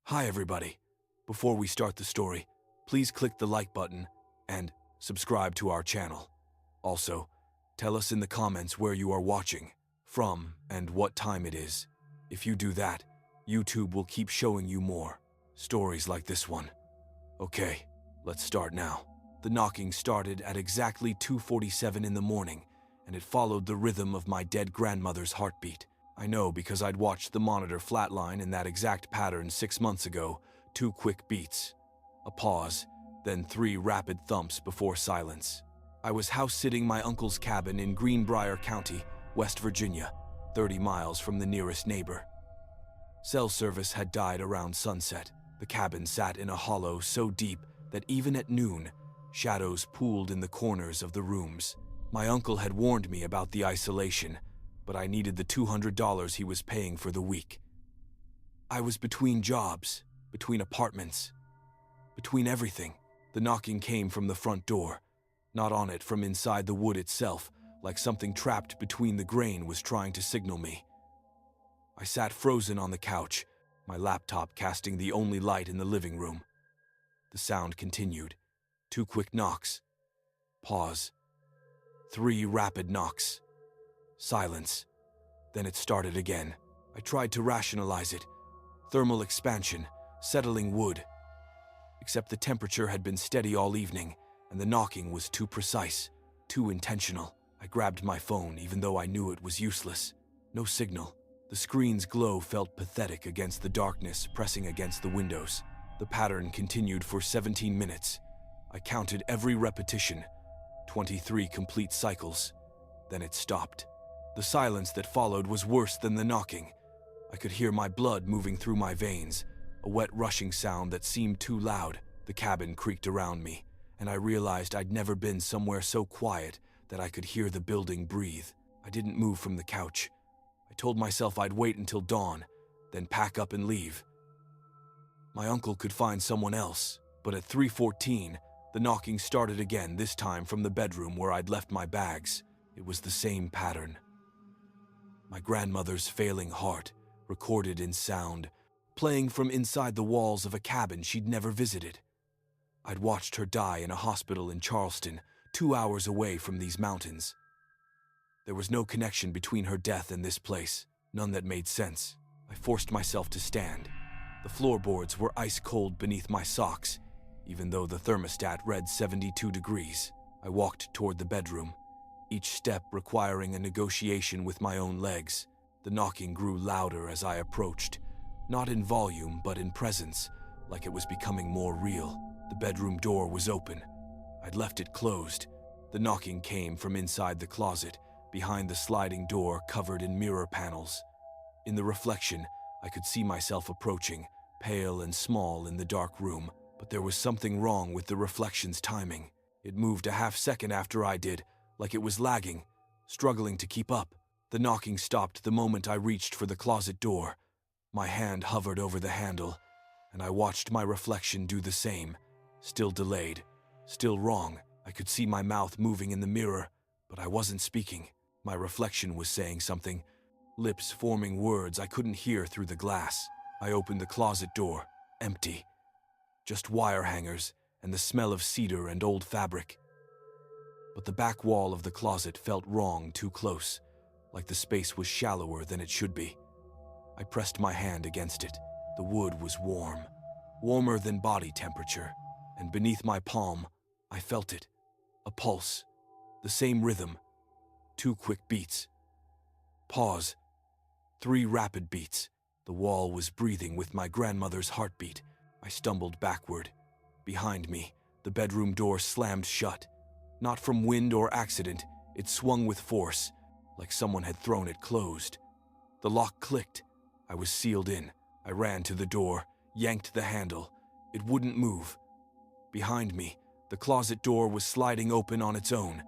Hi everybody. Before we start the story, please click the like button and subscribe to our channel. Also, tell us in the comments where you are watching from and what time it is. If you do that, YouTube will keep showing you more stories like this one. Okay, let's start now. The knocking started at exactly 2:47 in the morning, and it followed the rhythm of my dead grandmother's heartbeat. I know because I'd watched the monitor flatline in that exact pattern 6 months ago. 2 quick beats, a pause, then 3 rapid thumps before silence. I was house-sitting my uncle's cabin in Greenbrier County, West Virginia, 30 miles from the nearest neighbor. Cell service had died around sunset. The cabin sat in a hollow so deep that even at noon, shadows pooled in the corners of the rooms. My uncle had warned me about the isolation, but I needed the $200 he was paying for the week. I was between jobs, between apartments, between everything. The knocking came from the front door, not on it from inside the wood itself, like something trapped between the grain was trying to signal me. I sat frozen on the couch, my laptop casting the only light in the living room. The sound continued. 2 quick knocks. Pause. 3 rapid knocks. Silence. Then it started again. I tried to rationalize it. Thermal expansion, settling wood. Except the temperature had been steady all evening, and the knocking was too precise, too intentional. I grabbed my phone even though I knew it was useless. No signal. The screen's glow felt pathetic against the darkness pressing against the windows. The pattern continued for 17 minutes. I counted every repetition, 23 complete cycles. Then it stopped. The silence that followed was worse than the knocking. I could hear my blood moving through my veins, a wet rushing sound that seemed too loud. The cabin creaked around me, and I realized I'd never been somewhere so quiet that I could hear the building breathe. I didn't move from the couch. I told myself I'd wait until dawn, then pack up and leave. My uncle could find someone else, but at 3:14, the knocking started again, this time from the bedroom where I'd left my bags. It was the same pattern. My grandmother's failing heart, recorded in sound, playing from inside the walls of a cabin she'd never visited. I'd watched her die in a hospital in Charleston, 2 hours away from these mountains. There was no connection between her death and this place, none that made sense. I forced myself to stand. The floorboards were ice cold beneath my socks, even though the thermostat read 72 degrees. I walked toward the bedroom, each step requiring a negotiation with my own legs. The knocking grew louder as I approached, not in volume but in presence, like it was becoming more real. The bedroom door was open. I'd left it closed. The knocking came from inside the closet, behind the sliding door covered in mirror panels. In the reflection, I could see myself approaching, pale and small in the dark room, but there was something wrong with the reflection's timing. It moved a half second after I did, like it was lagging, struggling to keep up. The knocking stopped the moment I reached for the closet door. My hand hovered over the handle, and I watched my reflection do the same. Still delayed, still wrong. I could see my mouth moving in the mirror, but I wasn't speaking. My reflection was saying something, lips forming words I couldn't hear through the glass. I opened the closet door, empty. Just wire hangers and the smell of cedar and old fabric. But the back wall of the closet felt wrong, too close, like the space was shallower than it should be. I pressed my hand against it. The wood was warm, warmer than body temperature, and beneath my palm, I felt it, a pulse, the same rhythm, 2 quick beats. Pause, 3 rapid beats. The wall was breathing with my grandmother's heartbeat. I stumbled backward. Behind me, the bedroom door slammed shut. Not from wind or accident, it swung with force, like someone had thrown it closed. The lock clicked. I was sealed in. I ran to the door, yanked the handle. It wouldn't move. Behind me, the closet door was sliding open on its own.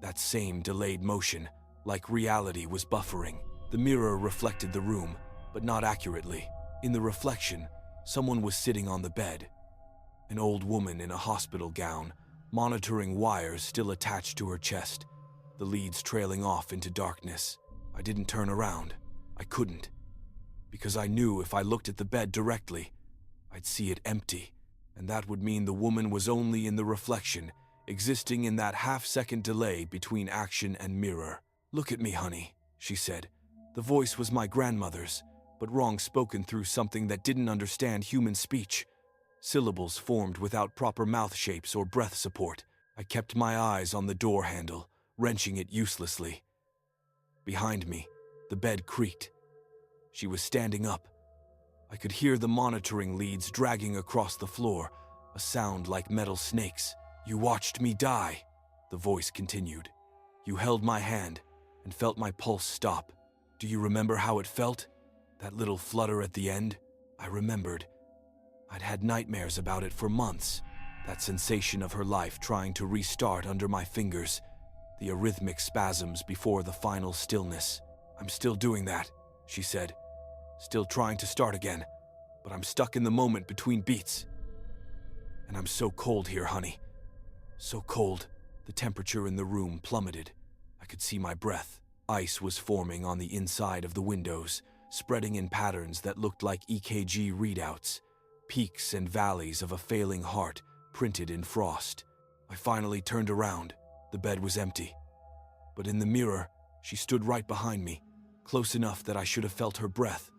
That same delayed motion, like reality was buffering. The mirror reflected the room, but not accurately. In the reflection, someone was sitting on the bed. An old woman in a hospital gown, monitoring wires still attached to her chest, the leads trailing off into darkness. I didn't turn around. I couldn't. because I knew if I looked at the bed directly, I'd see it empty, and that would mean the woman was only in the reflection, existing in that half-second delay between action and mirror. "Look at me, honey," she said. The voice was my grandmother's, but wrong spoken through something that didn't understand human speech. Syllables formed without proper mouth shapes or breath support. I kept my eyes on the door handle, wrenching it uselessly. Behind me, the bed creaked. She was standing up. I could hear the monitoring leads dragging across the floor, a sound like metal snakes. "You watched me die," the voice continued. "You held my hand and felt my pulse stop. Do you remember how it felt? That little flutter at the end?" I remembered. I'd had nightmares about it for months. That sensation of her life trying to restart under my fingers. The arrhythmic spasms before the final stillness. "I'm still doing that," she said. "Still trying to start again, but I'm stuck in the moment between beats. And I'm so cold here, honey. So cold." The temperature in the room plummeted. I could see my breath. Ice was forming on the inside of the windows, spreading in patterns that looked like EKG readouts, peaks and valleys of a failing heart printed in frost. I finally turned around. The bed was empty. But in the mirror, she stood right behind me, close enough that I should have felt her breath.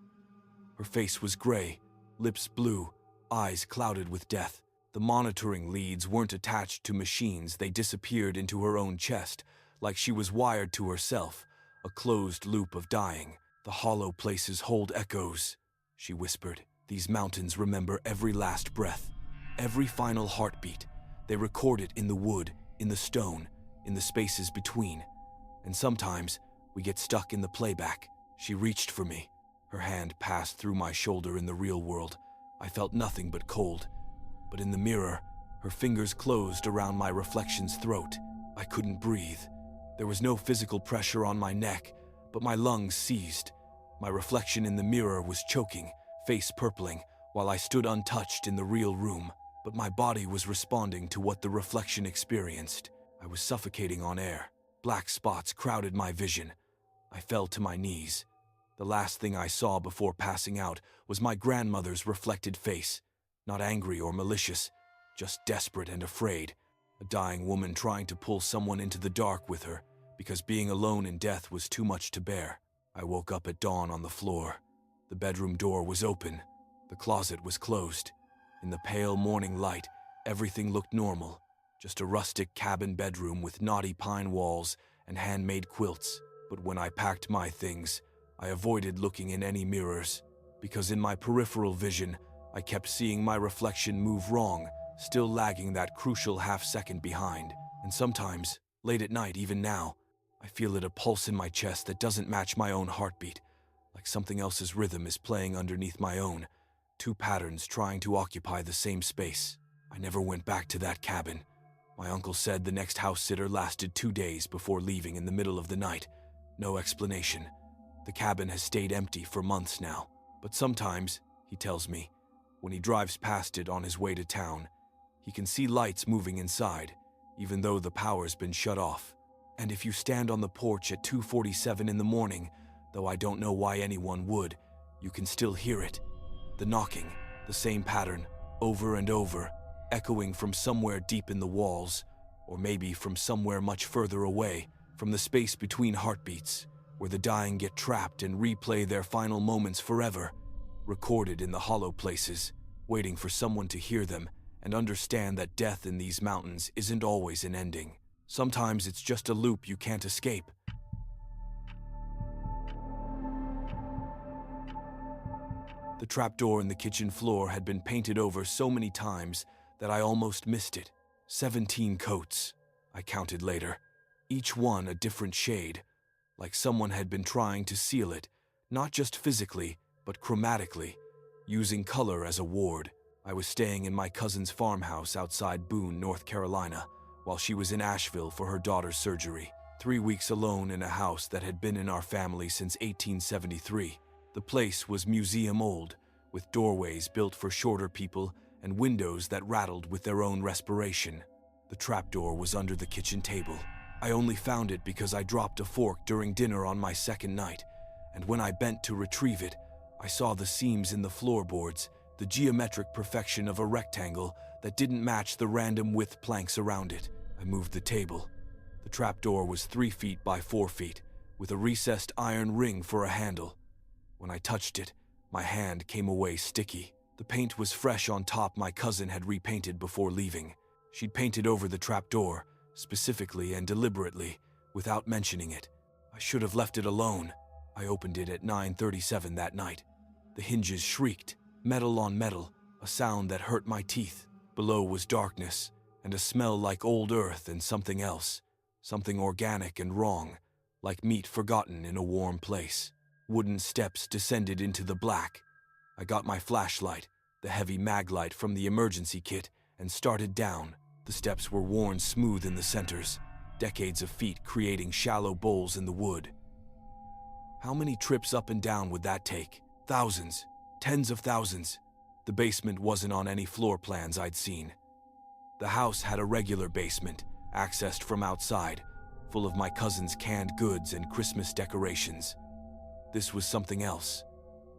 Her face was gray, lips blue, eyes clouded with death. The monitoring leads weren't attached to machines, they disappeared into her own chest, like she was wired to herself, a closed loop of dying. "The hollow places hold echoes," she whispered. "These mountains remember every last breath, every final heartbeat. They record it in the wood, in the stone, in the spaces between. And sometimes we get stuck in the playback." She reached for me. Her hand passed through my shoulder in the real world. I felt nothing but cold. But in the mirror, her fingers closed around my reflection's throat. I couldn't breathe. There was no physical pressure on my neck, but my lungs seized. My reflection in the mirror was choking, face purpling, while I stood untouched in the real room. But my body was responding to what the reflection experienced. I was suffocating on air. Black spots crowded my vision. I fell to my knees. The last thing I saw before passing out was my grandmother's reflected face. Not angry or malicious, just desperate and afraid. A dying woman trying to pull someone into the dark with her, because being alone in death was too much to bear. I woke up at dawn on the floor. The bedroom door was open. The closet was closed. In the pale morning light, everything looked normal. Just a rustic cabin bedroom with knotty pine walls and handmade quilts. But when I packed my things, I avoided looking in any mirrors, because in my peripheral vision, I kept seeing my reflection move wrong, still lagging that crucial half-second behind. And sometimes, late at night, even now, I feel it, a pulse in my chest that doesn't match my own heartbeat, like something else's rhythm is playing underneath my own, two patterns trying to occupy the same space. I never went back to that cabin. My uncle said the next house sitter lasted 2 days before leaving in the middle of the night. No explanation. The cabin has stayed empty for months now. But sometimes, he tells me, when he drives past it on his way to town, he can see lights moving inside, even though the power's been shut off. And if you stand on the porch at 2:47 in the morning, though I don't know why anyone would, you can still hear it. The knocking, the same pattern, over and over, echoing from somewhere deep in the walls, or maybe from somewhere much further away, from the space between heartbeats, where the dying get trapped and replay their final moments forever, recorded in the hollow places, waiting for someone to hear them and understand that death in these mountains isn't always an ending. Sometimes it's just a loop you can't escape. The trapdoor in the kitchen floor had been painted over so many times that I almost missed it. 17 coats, I counted later, each one a different shade, like someone had been trying to seal it, not just physically, but chromatically, using color as a ward. I was staying in my cousin's farmhouse outside Boone, North Carolina, while she was in Asheville for her daughter's surgery. 3 weeks alone in a house that had been in our family since 1873. The place was museum old, with doorways built for shorter people and windows that rattled with their own respiration. The trapdoor was under the kitchen table. I only found it because I dropped a fork during dinner on my second night, and when I bent to retrieve it, I saw the seams in the floorboards, the geometric perfection of a rectangle that didn't match the random width planks around it. I moved the table. The trapdoor was 3 feet by 4 feet, with a recessed iron ring for a handle. When I touched it, my hand came away sticky. The paint was fresh on top my cousin had repainted before leaving. She'd painted over the trapdoor, specifically and deliberately, without mentioning it. I should have left it alone. I opened it at 9:37 that night. The hinges shrieked, metal on metal, a sound that hurt my teeth. Below was darkness, and a smell like old earth and something else, something organic and wrong, like meat forgotten in a warm place. Wooden steps descended into the black. I got my flashlight, the heavy mag light from the emergency kit, and started down. The steps were worn smooth in the centers, decades of feet creating shallow bowls in the wood. How many trips up and down would that take? Thousands, tens of thousands. The basement wasn't on any floor plans I'd seen. The house had a regular basement, accessed from outside, full of my cousin's canned goods and Christmas decorations. This was something else,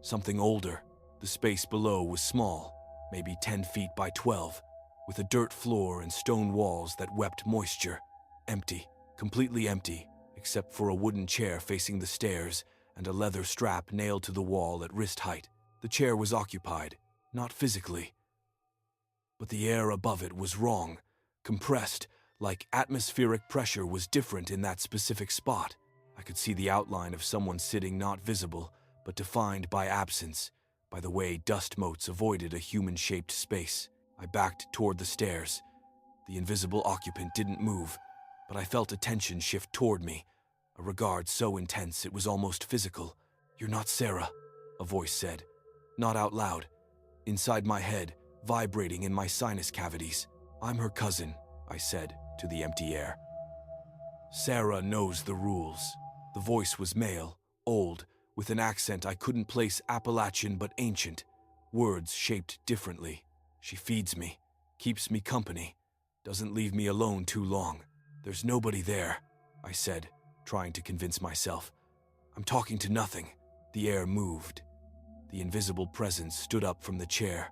something older. The space below was small, maybe 10 feet by 12, with a dirt floor and stone walls that wept moisture. Empty, completely empty, except for a wooden chair facing the stairs and a leather strap nailed to the wall at wrist height. The chair was occupied, not physically, but the air above it was wrong, compressed, like atmospheric pressure was different in that specific spot. I could see the outline of someone sitting, not visible, but defined by absence, by the way dust motes avoided a human-shaped space. I backed toward the stairs. The invisible occupant didn't move, but I felt a tension shift toward me, a regard so intense it was almost physical. "You're not Sarah," a voice said. Not out loud, inside my head, vibrating in my sinus cavities. "I'm her cousin," I said to the empty air. "Sarah knows the rules." The voice was male, old, with an accent I couldn't place, Appalachian but ancient, words shaped differently. "She feeds me, keeps me company, doesn't leave me alone too long." "There's nobody there," I said, trying to convince myself. "I'm talking to nothing." The air moved. The invisible presence stood up from the chair.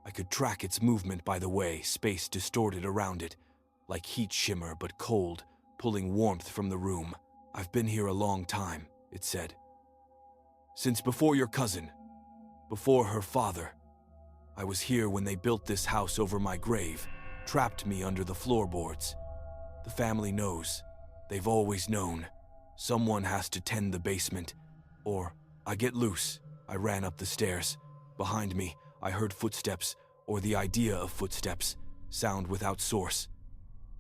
I could track its movement by the way space distorted around it, like heat shimmer but cold, pulling warmth from the room. "I've been here a long time," it said. "Since before your cousin, before her father. I was here when they built this house over my grave, trapped me under the floorboards. The family knows. They've always known. Someone has to tend the basement, or I get loose." I ran up the stairs. Behind me, I heard footsteps, or the idea of footsteps, sound without source.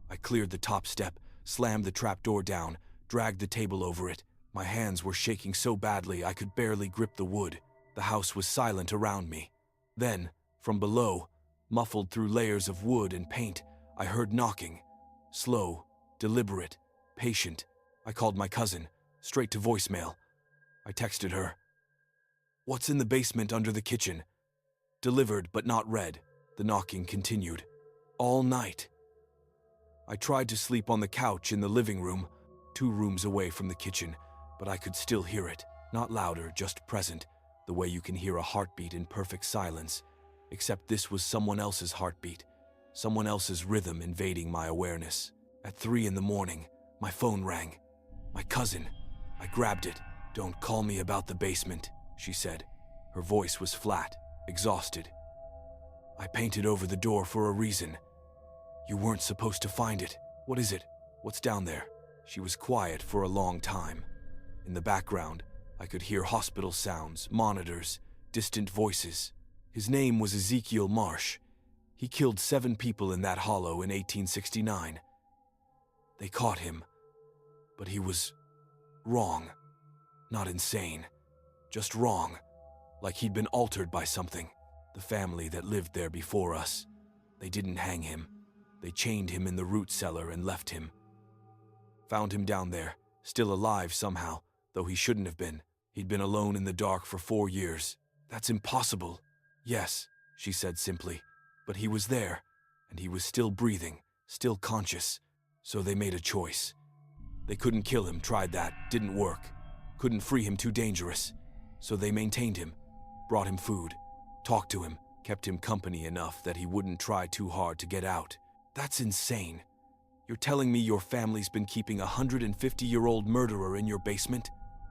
I cleared the top step, slammed the trapdoor down, dragged the table over it. My hands were shaking so badly I could barely grip the wood. The house was silent around me. Then, from below, muffled through layers of wood and paint, I heard knocking. Slow, deliberate, patient. I called my cousin, straight to voicemail. I texted her. "What's in the basement under the kitchen?" Delivered but not read. The knocking continued. All night. I tried to sleep on the couch in the living room, 2 rooms away from the kitchen, but I could still hear it. Not louder, just present, the way you can hear a heartbeat in perfect silence. Except this was someone else's heartbeat, someone else's rhythm invading my awareness. At 3 in the morning, my phone rang. My cousin. I grabbed it. "Don't call me about the basement," she said. Her voice was flat, exhausted. "I painted over the door for a reason. You weren't supposed to find it. What is it? What's down there?" She was quiet for a long time. In the background, I could hear hospital sounds, monitors, distant voices. His name was Ezekiel Marsh. He killed 7 people in that hollow in 1869. They caught him, but he was wrong. Not insane, just wrong, like he'd been altered by something. The family that lived there before us, they didn't hang him. They chained him in the root cellar and left him. Found him down there, still alive somehow, though he shouldn't have been. He'd been alone in the dark for 4 years. "That's impossible." "Yes," she said simply, "but he was there, and he was still breathing, still conscious. So they made a choice. They couldn't kill him, tried that, didn't work. Couldn't free him, too dangerous. So they maintained him, brought him food, talked to him, kept him company enough that he wouldn't try too hard to get out. That's insane. You're telling me your family's been keeping a 150-year-old murderer in your basement?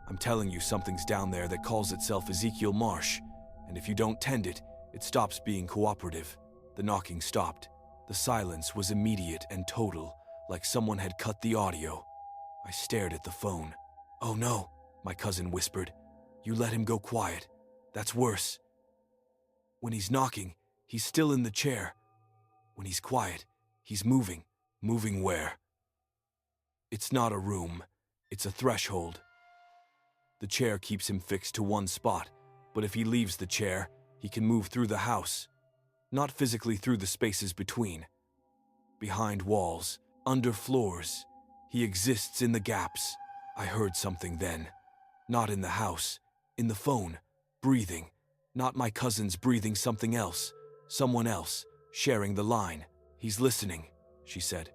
I'm telling you something's down there that calls itself Ezekiel Marsh, and if you don't tend it, it stops being cooperative. The knocking stopped. The silence was immediate and total, like someone had cut the audio. I stared at the phone. "Oh no," my cousin whispered. "You let him go quiet. That's worse. When he's knocking, he's still in the chair. When he's quiet, he's moving. Moving where? It's not a room. It's a threshold. The chair keeps him fixed to one spot, but if he leaves the chair, he can move through the house. Not physically through the spaces between. Behind walls, under floors. He exists in the gaps." I heard something then. Not in the house, in the phone, breathing. Not my cousin's breathing, something else, someone else, sharing the line. "He's listening," she said.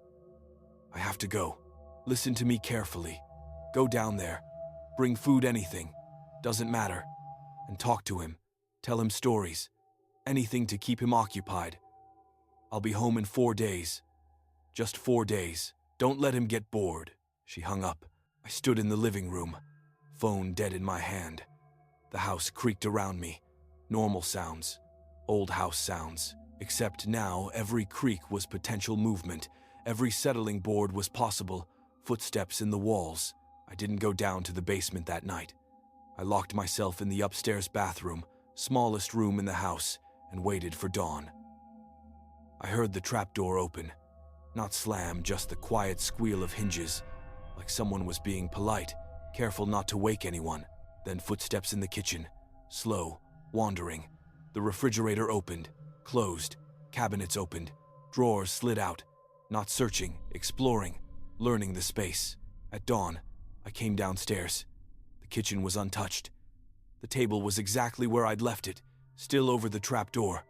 "I have to go. Listen to me carefully. Go down there. Bring food, anything. Doesn't matter. And talk to him. Tell him stories. Anything to keep him occupied. I'll be home in 4 days. Just 4 days. Don't let him get bored." She hung up. I stood in the living room, phone dead in my hand. The house creaked around me. Normal sounds. Old house sounds. Except now every creak was potential movement. Every settling board was possible. Footsteps in the walls. I didn't go down to the basement that night. I locked myself in the upstairs bathroom, smallest room in the house, and waited for dawn. I heard the trapdoor open. Not slam, just the quiet squeal of hinges, like someone was being polite, careful not to wake anyone. Then footsteps in the kitchen, slow, wandering. The refrigerator opened, closed, cabinets opened, drawers slid out. Not searching, exploring, learning the space. At dawn, I came downstairs. The kitchen was untouched. The table was exactly where I'd left it, still over the trapdoor.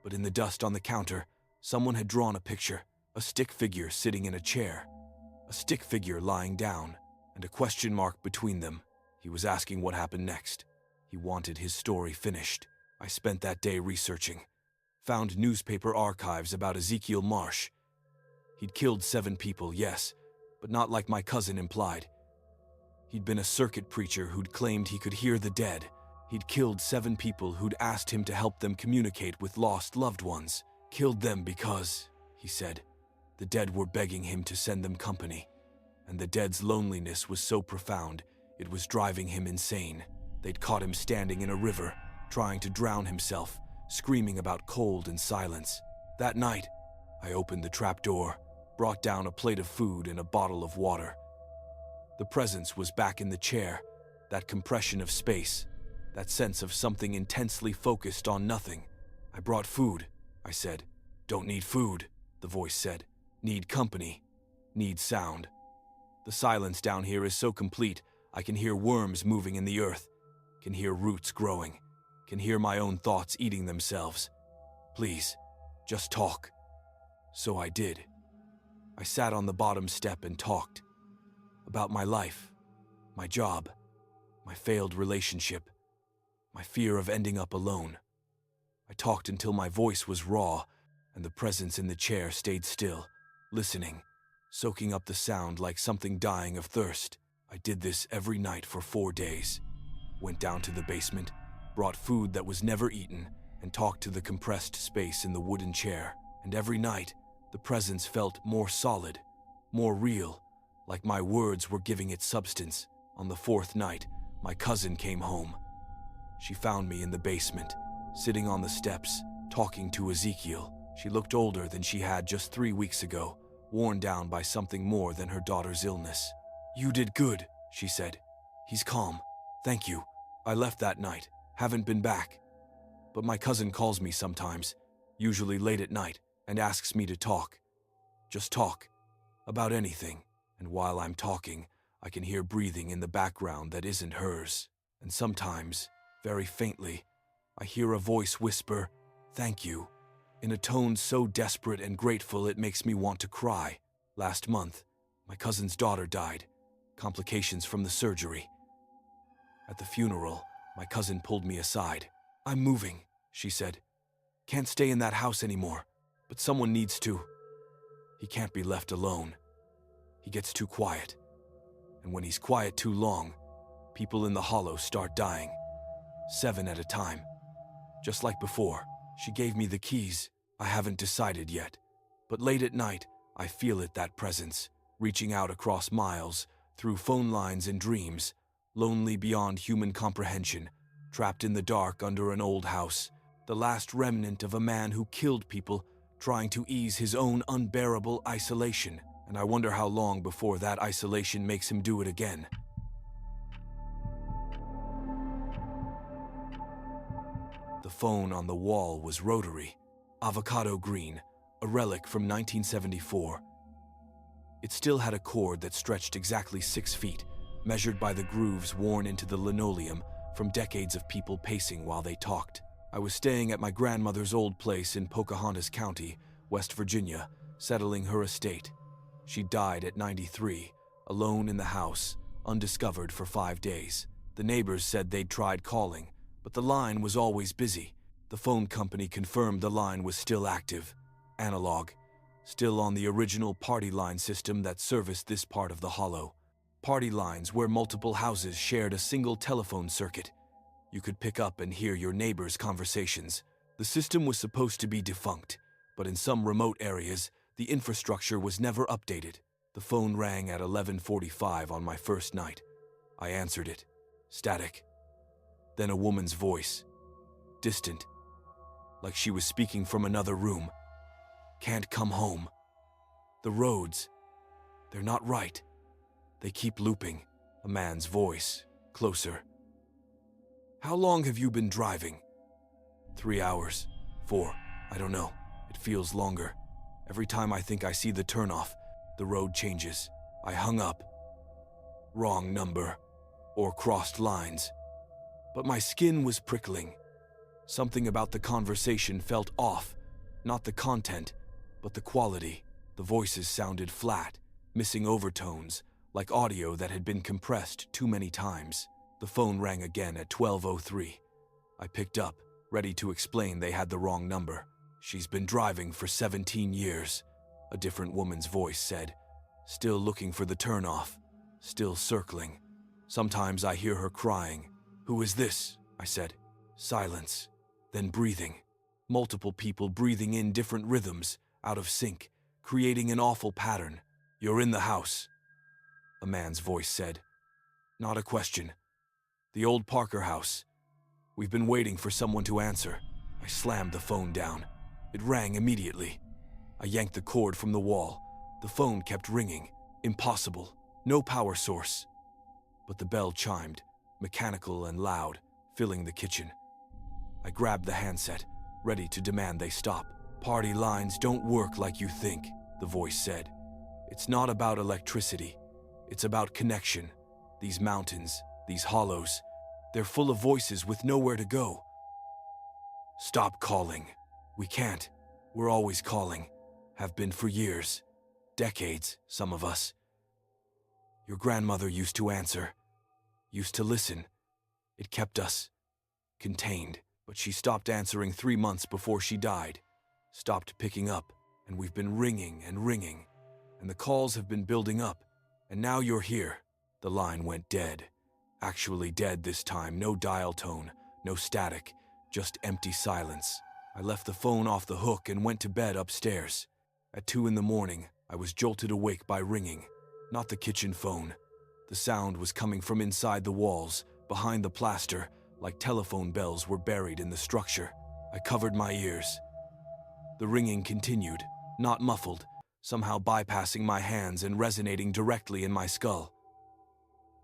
But in the dust on the counter, someone had drawn a picture. A stick figure sitting in a chair, a stick figure lying down, and a question mark between them. He was asking what happened next. He wanted his story finished. I spent that day researching. Found newspaper archives about Ezekiel Marsh. He'd killed 7 people, yes, but not like my cousin implied. He'd been a circuit preacher who'd claimed he could hear the dead. He'd killed 7 people who'd asked him to help them communicate with lost loved ones. Killed them because, he said, the dead were begging him to send them company, and the dead's loneliness was so profound it was driving him insane. They'd caught him standing in a river, trying to drown himself, screaming about cold and silence. That night, I opened the trapdoor, brought down a plate of food and a bottle of water. The presence was back in the chair, that compression of space, that sense of something intensely focused on nothing. "I brought food," I said. "Don't need food," the voice said. "Need company. Need sound. The silence down here is so complete, I can hear worms moving in the earth, can hear roots growing, can hear my own thoughts eating themselves. Please, just talk." So I did. I sat on the bottom step and talked. About my life, my job, my failed relationship, my fear of ending up alone. I talked until my voice was raw, and the presence in the chair stayed still, listening, soaking up the sound like something dying of thirst. I did this every night for 4 days. Went down to the basement, brought food that was never eaten, and talked to the compressed space in the wooden chair. And every night, the presence felt more solid, more real, like my words were giving it substance. On the 4th night, my cousin came home. She found me in the basement, sitting on the steps, talking to Ezekiel. She looked older than she had just 3 weeks ago, worn down by something more than her daughter's illness. "You did good," she said. "He's calm. Thank you. I left that night, haven't been back. But my cousin calls me sometimes, usually late at night, and asks me to talk. Just talk. About anything. And while I'm talking, I can hear breathing in the background that isn't hers. And sometimes, very faintly, I hear a voice whisper, 'Thank you,' in a tone so desperate and grateful it makes me want to cry. Last month, my cousin's daughter died. Complications from the surgery. At the funeral, my cousin pulled me aside. I'm moving, she said. Can't stay in that house anymore, but someone needs to. He can't be left alone. He gets too quiet. And when he's quiet too long, people in the hollow start dying. 7 at a time. Just like before, she gave me the keys. I haven't decided yet. But late at night, I feel it, that presence, reaching out across miles, through phone lines and dreams, lonely beyond human comprehension, trapped in the dark under an old house, the last remnant of a man who killed people, trying to ease his own unbearable isolation. And I wonder how long before that isolation makes him do it again. The phone on the wall was rotary, avocado green, a relic from 1974. It still had a cord that stretched exactly 6 feet, measured by the grooves worn into the linoleum from decades of people pacing while they talked. I was staying at my grandmother's old place in Pocahontas County, West Virginia, settling her estate. She died at 93, alone in the house, undiscovered for 5 days. The neighbors said they'd tried calling, but the line was always busy. The phone company confirmed the line was still active, analog, still on the original party line system that serviced this part of the hollow. Party lines where multiple houses shared a single telephone circuit. You could pick up and hear your neighbors' conversations. The system was supposed to be defunct, but in some remote areas, the infrastructure was never updated. The phone rang at 11:45 on my first night. I answered it. Static. Then a woman's voice. Distant. Like she was speaking from another room. Can't come home. The roads. They're not right. They keep looping. A man's voice. Closer. How long have you been driving? 3 hours. 4. I don't know. It feels longer. Every time I think I see the turnoff, the road changes. I hung up. Wrong number. Or crossed lines. But my skin was prickling. Something about the conversation felt off. Not the content, but the quality. The voices sounded flat, missing overtones, like audio that had been compressed too many times. The phone rang again at 12:03. I picked up, ready to explain they had the wrong number. She's been driving for 17 years, a different woman's voice said. Still looking for the turnoff, still circling. Sometimes I hear her crying. Who is this? I said. Silence, then breathing. Multiple people breathing in different rhythms, out of sync, creating an awful pattern. You're in the house, a man's voice said. Not a question. The old Parker house. We've been waiting for someone to answer. I slammed the phone down. It rang immediately. I yanked the cord from the wall. The phone kept ringing. Impossible. No power source. But the bell chimed, mechanical and loud, filling the kitchen. I grabbed the handset, ready to demand they stop. Party lines don't work like you think, the voice said. It's not about electricity. It's about connection. These mountains, these hollows, they're full of voices with nowhere to go. Stop calling. We can't. We're always calling. Have been for years. Decades, some of us. Your grandmother used to answer. Used to listen. It kept us contained. But she stopped answering 3 months before she died. Stopped picking up, and we've been ringing and ringing. And the calls have been building up. And now you're here. The line went dead. Actually dead this time. No dial tone, no static, just empty silence. I left the phone off the hook and went to bed upstairs. At 2 in the morning, I was jolted awake by ringing. Not the kitchen phone. The sound was coming from inside the walls, behind the plaster, like telephone bells were buried in the structure. I covered my ears. The ringing continued, not muffled, somehow bypassing my hands and resonating directly in my skull.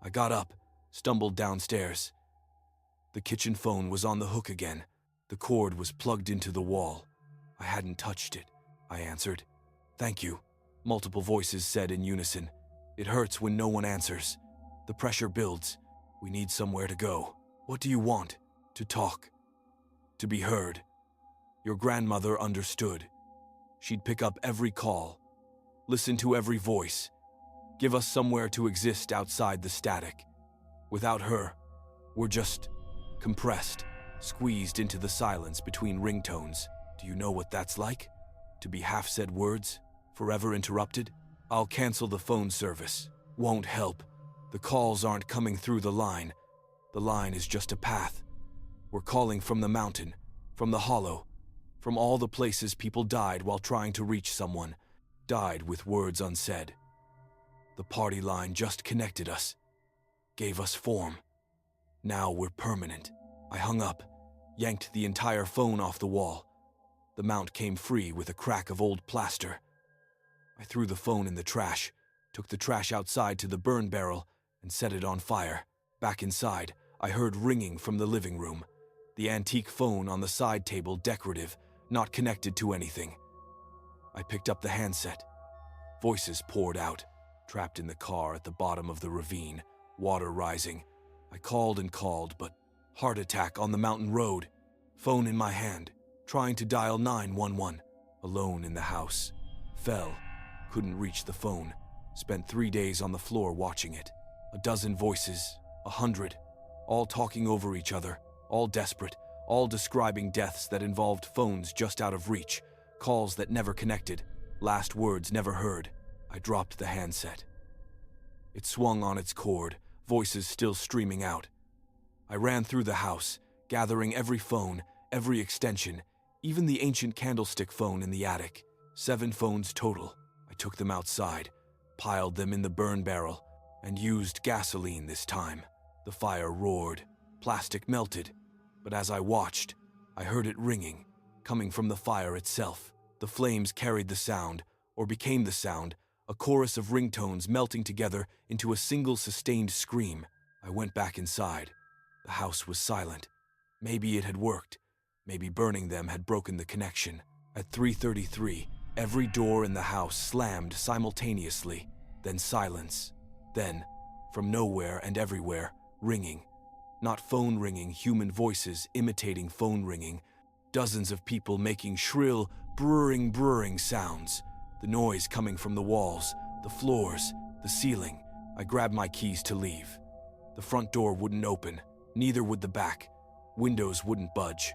I got up, stumbled downstairs. The kitchen phone was on the hook again. The cord was plugged into the wall. I hadn't touched it, I answered. Thank you, multiple voices said in unison. It hurts when no one answers. The pressure builds. We need somewhere to go. What do you want? To talk. To be heard. Your grandmother understood. She'd pick up every call. Listen to every voice. Give us somewhere to exist outside the static. Without her, we're just compressed. squeezed into the silence between ringtones. Do you know what that's like? To be half-said words, forever interrupted? I'll cancel the phone service. Won't help. The calls aren't coming through the line. The line is just a path. We're calling from the mountain, from the hollow, from all the places people died while trying to reach someone, died with words unsaid. The party line just connected us, gave us form. Now we're permanent. I hung up, yanked the entire phone off the wall. The mount came free with a crack of old plaster. I threw the phone in the trash, took the trash outside to the burn barrel, and set it on fire. Back inside, I heard ringing from the living room. The antique phone on the side table, decorative, not connected to anything. I picked up the handset. Voices poured out, trapped in the car at the bottom of the ravine, water rising. I called and called, but heart attack on the mountain road. Phone in my hand, trying to dial 911. Alone in the house. Fell. Couldn't reach the phone. Spent 3 days on the floor watching it. A dozen voices, 100, all talking over each other, all desperate, all describing deaths that involved phones just out of reach, calls that never connected, last words never heard. I dropped the handset. It swung on its cord, voices still streaming out. I ran through the house, gathering every phone, every extension, even the ancient candlestick phone in the attic. 7 phones total. I took them outside, piled them in the burn barrel, and used gasoline this time. The fire roared, plastic melted, but as I watched, I heard it ringing, coming from the fire itself. The flames carried the sound, or became the sound, a chorus of ringtones melting together into a single sustained scream. I went back inside. The house was silent. Maybe it had worked. Maybe burning them had broken the connection. At 3:33, every door in the house slammed simultaneously, then silence. Then, from nowhere and everywhere, ringing. Not phone ringing, human voices imitating phone ringing. Dozens of people making shrill, brrring sounds. The noise coming from the walls, the floors, the ceiling. I grabbed my keys to leave. The front door wouldn't open, neither would the back. Windows wouldn't budge.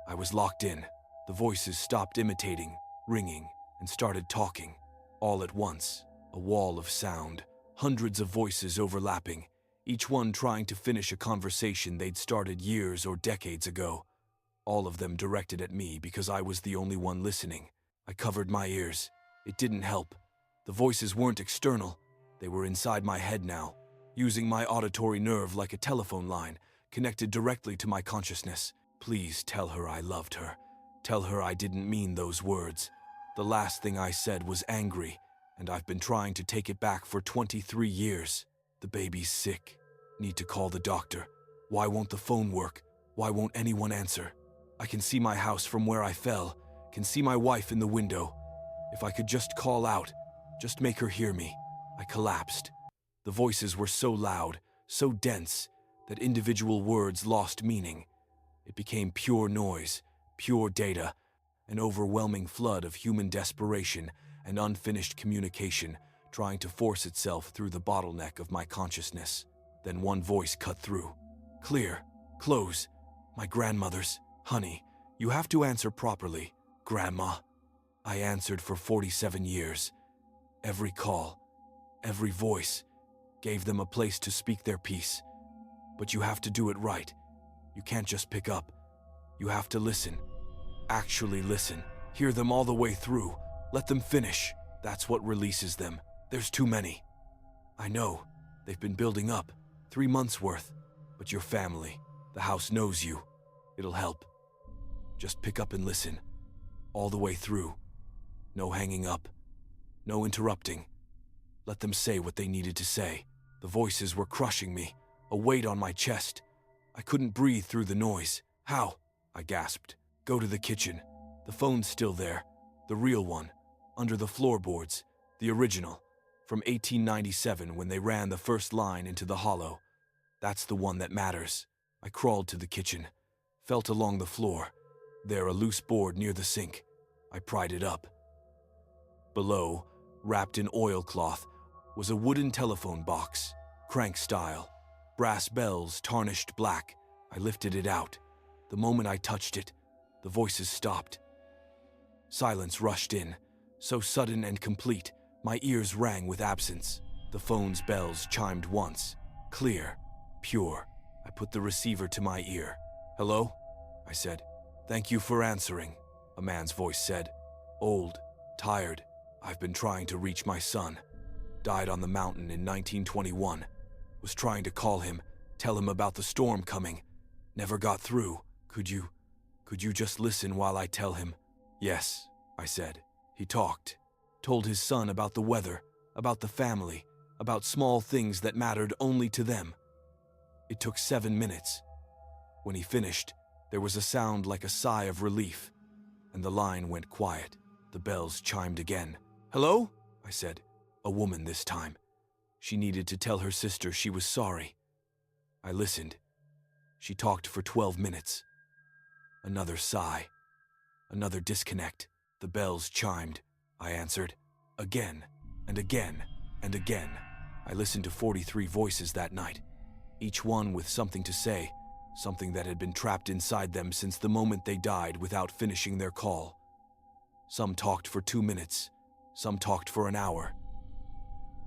I was locked in. The voices stopped imitating, ringing, and started talking. All at once, a wall of sound. Hundreds of voices overlapping, each one trying to finish a conversation they'd started years or decades ago. All of them directed at me because I was the only one listening. I covered my ears. It didn't help. The voices weren't external. They were inside my head now, using my auditory nerve like a telephone line, connected directly to my consciousness. Please tell her I loved her. Tell her I didn't mean those words. The last thing I said was angry, and I've been trying to take it back for 23 years. The baby's sick. Need to call the doctor. Why won't the phone work? Why won't anyone answer? I can see my house from where I fell, can see my wife in the window. If I could just call out, just make her hear me. I collapsed. The voices were so loud, so dense, that individual words lost meaning. It became pure noise, pure data, an overwhelming flood of human desperation and unfinished communication trying to force itself through the bottleneck of my consciousness. Then one voice cut through. Clear. Close. My grandmother's. Honey, you have to answer properly. Grandma. I answered for 47 years. Every call, every voice, gave them a place to speak their piece. But you have to do it right. You can't just pick up. You have to listen. Actually listen. Hear them all the way through. Let them finish. That's what releases them. There's too many. I know. They've been building up. 3 months worth. But your family, the house knows you. It'll help. Just pick up and listen. All the way through. No hanging up. No interrupting. Let them say what they needed to say. The voices were crushing me, a weight on my chest. I couldn't breathe through the noise. How? I gasped. Go to the kitchen. The phone's still there. The real one. Under the floorboards. The original. From 1897 when they ran the first line into the hollow. That's the one that matters. I crawled to the kitchen. Felt along the floor. There a loose board near the sink. I pried it up. Below, wrapped in oilcloth, was a wooden telephone box, crank style. Brass bells tarnished black. I lifted it out. The moment I touched it, the voices stopped. Silence rushed in, so sudden and complete, my ears rang with absence. The phone's bells chimed once, clear, pure. I put the receiver to my ear. "Hello?" I said. "Thank you for answering," a man's voice said. "Old, tired. I've been trying to reach my son. Died on the mountain in 1921. Was trying to call him, tell him about the storm coming. Never got through. Could you just listen while I tell him?" "Yes," I said. He talked. Told his son about the weather, about the family, about small things that mattered only to them. It took 7 minutes. When he finished, there was a sound like a sigh of relief, and the line went quiet. The bells chimed again. "Hello?" I said. A woman this time. She needed to tell her sister she was sorry. I listened. She talked for 12 minutes. Another sigh. Another disconnect. The bells chimed. I answered. Again, and again, and again. I listened to 43 voices that night, each one with something to say, something that had been trapped inside them since the moment they died without finishing their call. Some talked for 2 minutes, some talked for an hour.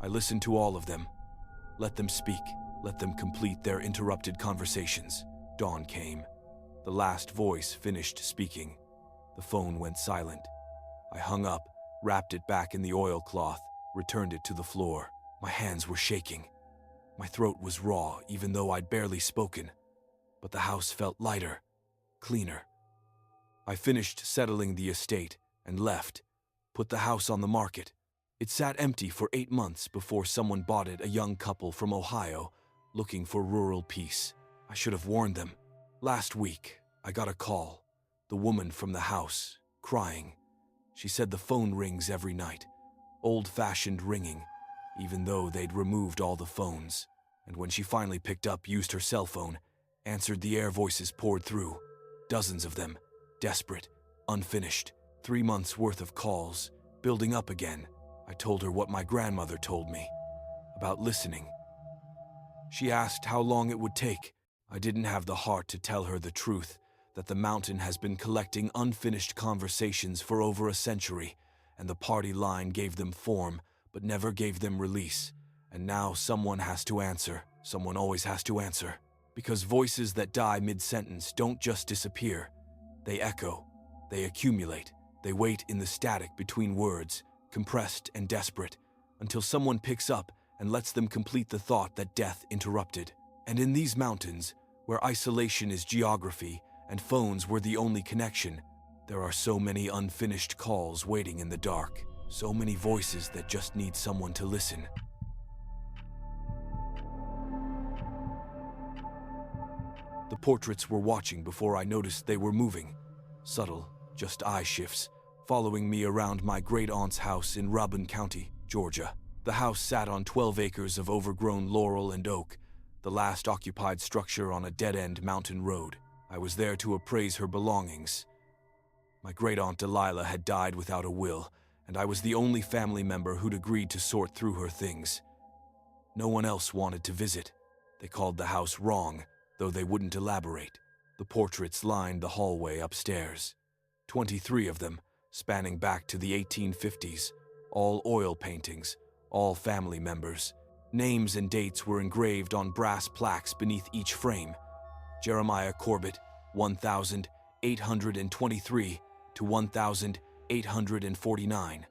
I listened to all of them. Let them speak, let them complete their interrupted conversations. Dawn came. The last voice finished speaking. The phone went silent. I hung up, wrapped it back in the oilcloth, returned it to the floor. My hands were shaking. My throat was raw, even though I'd barely spoken. But the house felt lighter, cleaner. I finished settling the estate and left, put the house on the market. It sat empty for 8 months before someone bought it, a young couple from Ohio, looking for rural peace. I should have warned them. Last week, I got a call. The woman from the house, crying. She said the phone rings every night, old-fashioned ringing, even though they'd removed all the phones. And when she finally picked up, used her cell phone, answered, the air voices poured through. Dozens of them, desperate, unfinished, 3 months' worth of calls, building up again. I told her what my grandmother told me, about listening. She asked how long it would take. I didn't have the heart to tell her the truth, that the mountain has been collecting unfinished conversations for over a century, and the party line gave them form, but never gave them release. And now someone has to answer. Someone always has to answer. Because voices that die mid-sentence don't just disappear. They echo. They accumulate. They wait in the static between words, compressed and desperate, until someone picks up and lets them complete the thought that death interrupted. And in these mountains, where isolation is geography and phones were the only connection, there are so many unfinished calls waiting in the dark, so many voices that just need someone to listen. The portraits were watching before I noticed they were moving. Subtle, just eye shifts, following me around my great-aunt's house in Robin County, Georgia. The house sat on 12 acres of overgrown laurel and oak, the last occupied structure on a dead-end mountain road. I was there to appraise her belongings. My great-aunt Delilah had died without a will, and I was the only family member who'd agreed to sort through her things. No one else wanted to visit. They called the house wrong, though they wouldn't elaborate. The portraits lined the hallway upstairs. 23 of them, spanning back to the 1850s, all oil paintings, all family members. Names and dates were engraved on brass plaques beneath each frame. Jeremiah Corbett, 1823 to 1849.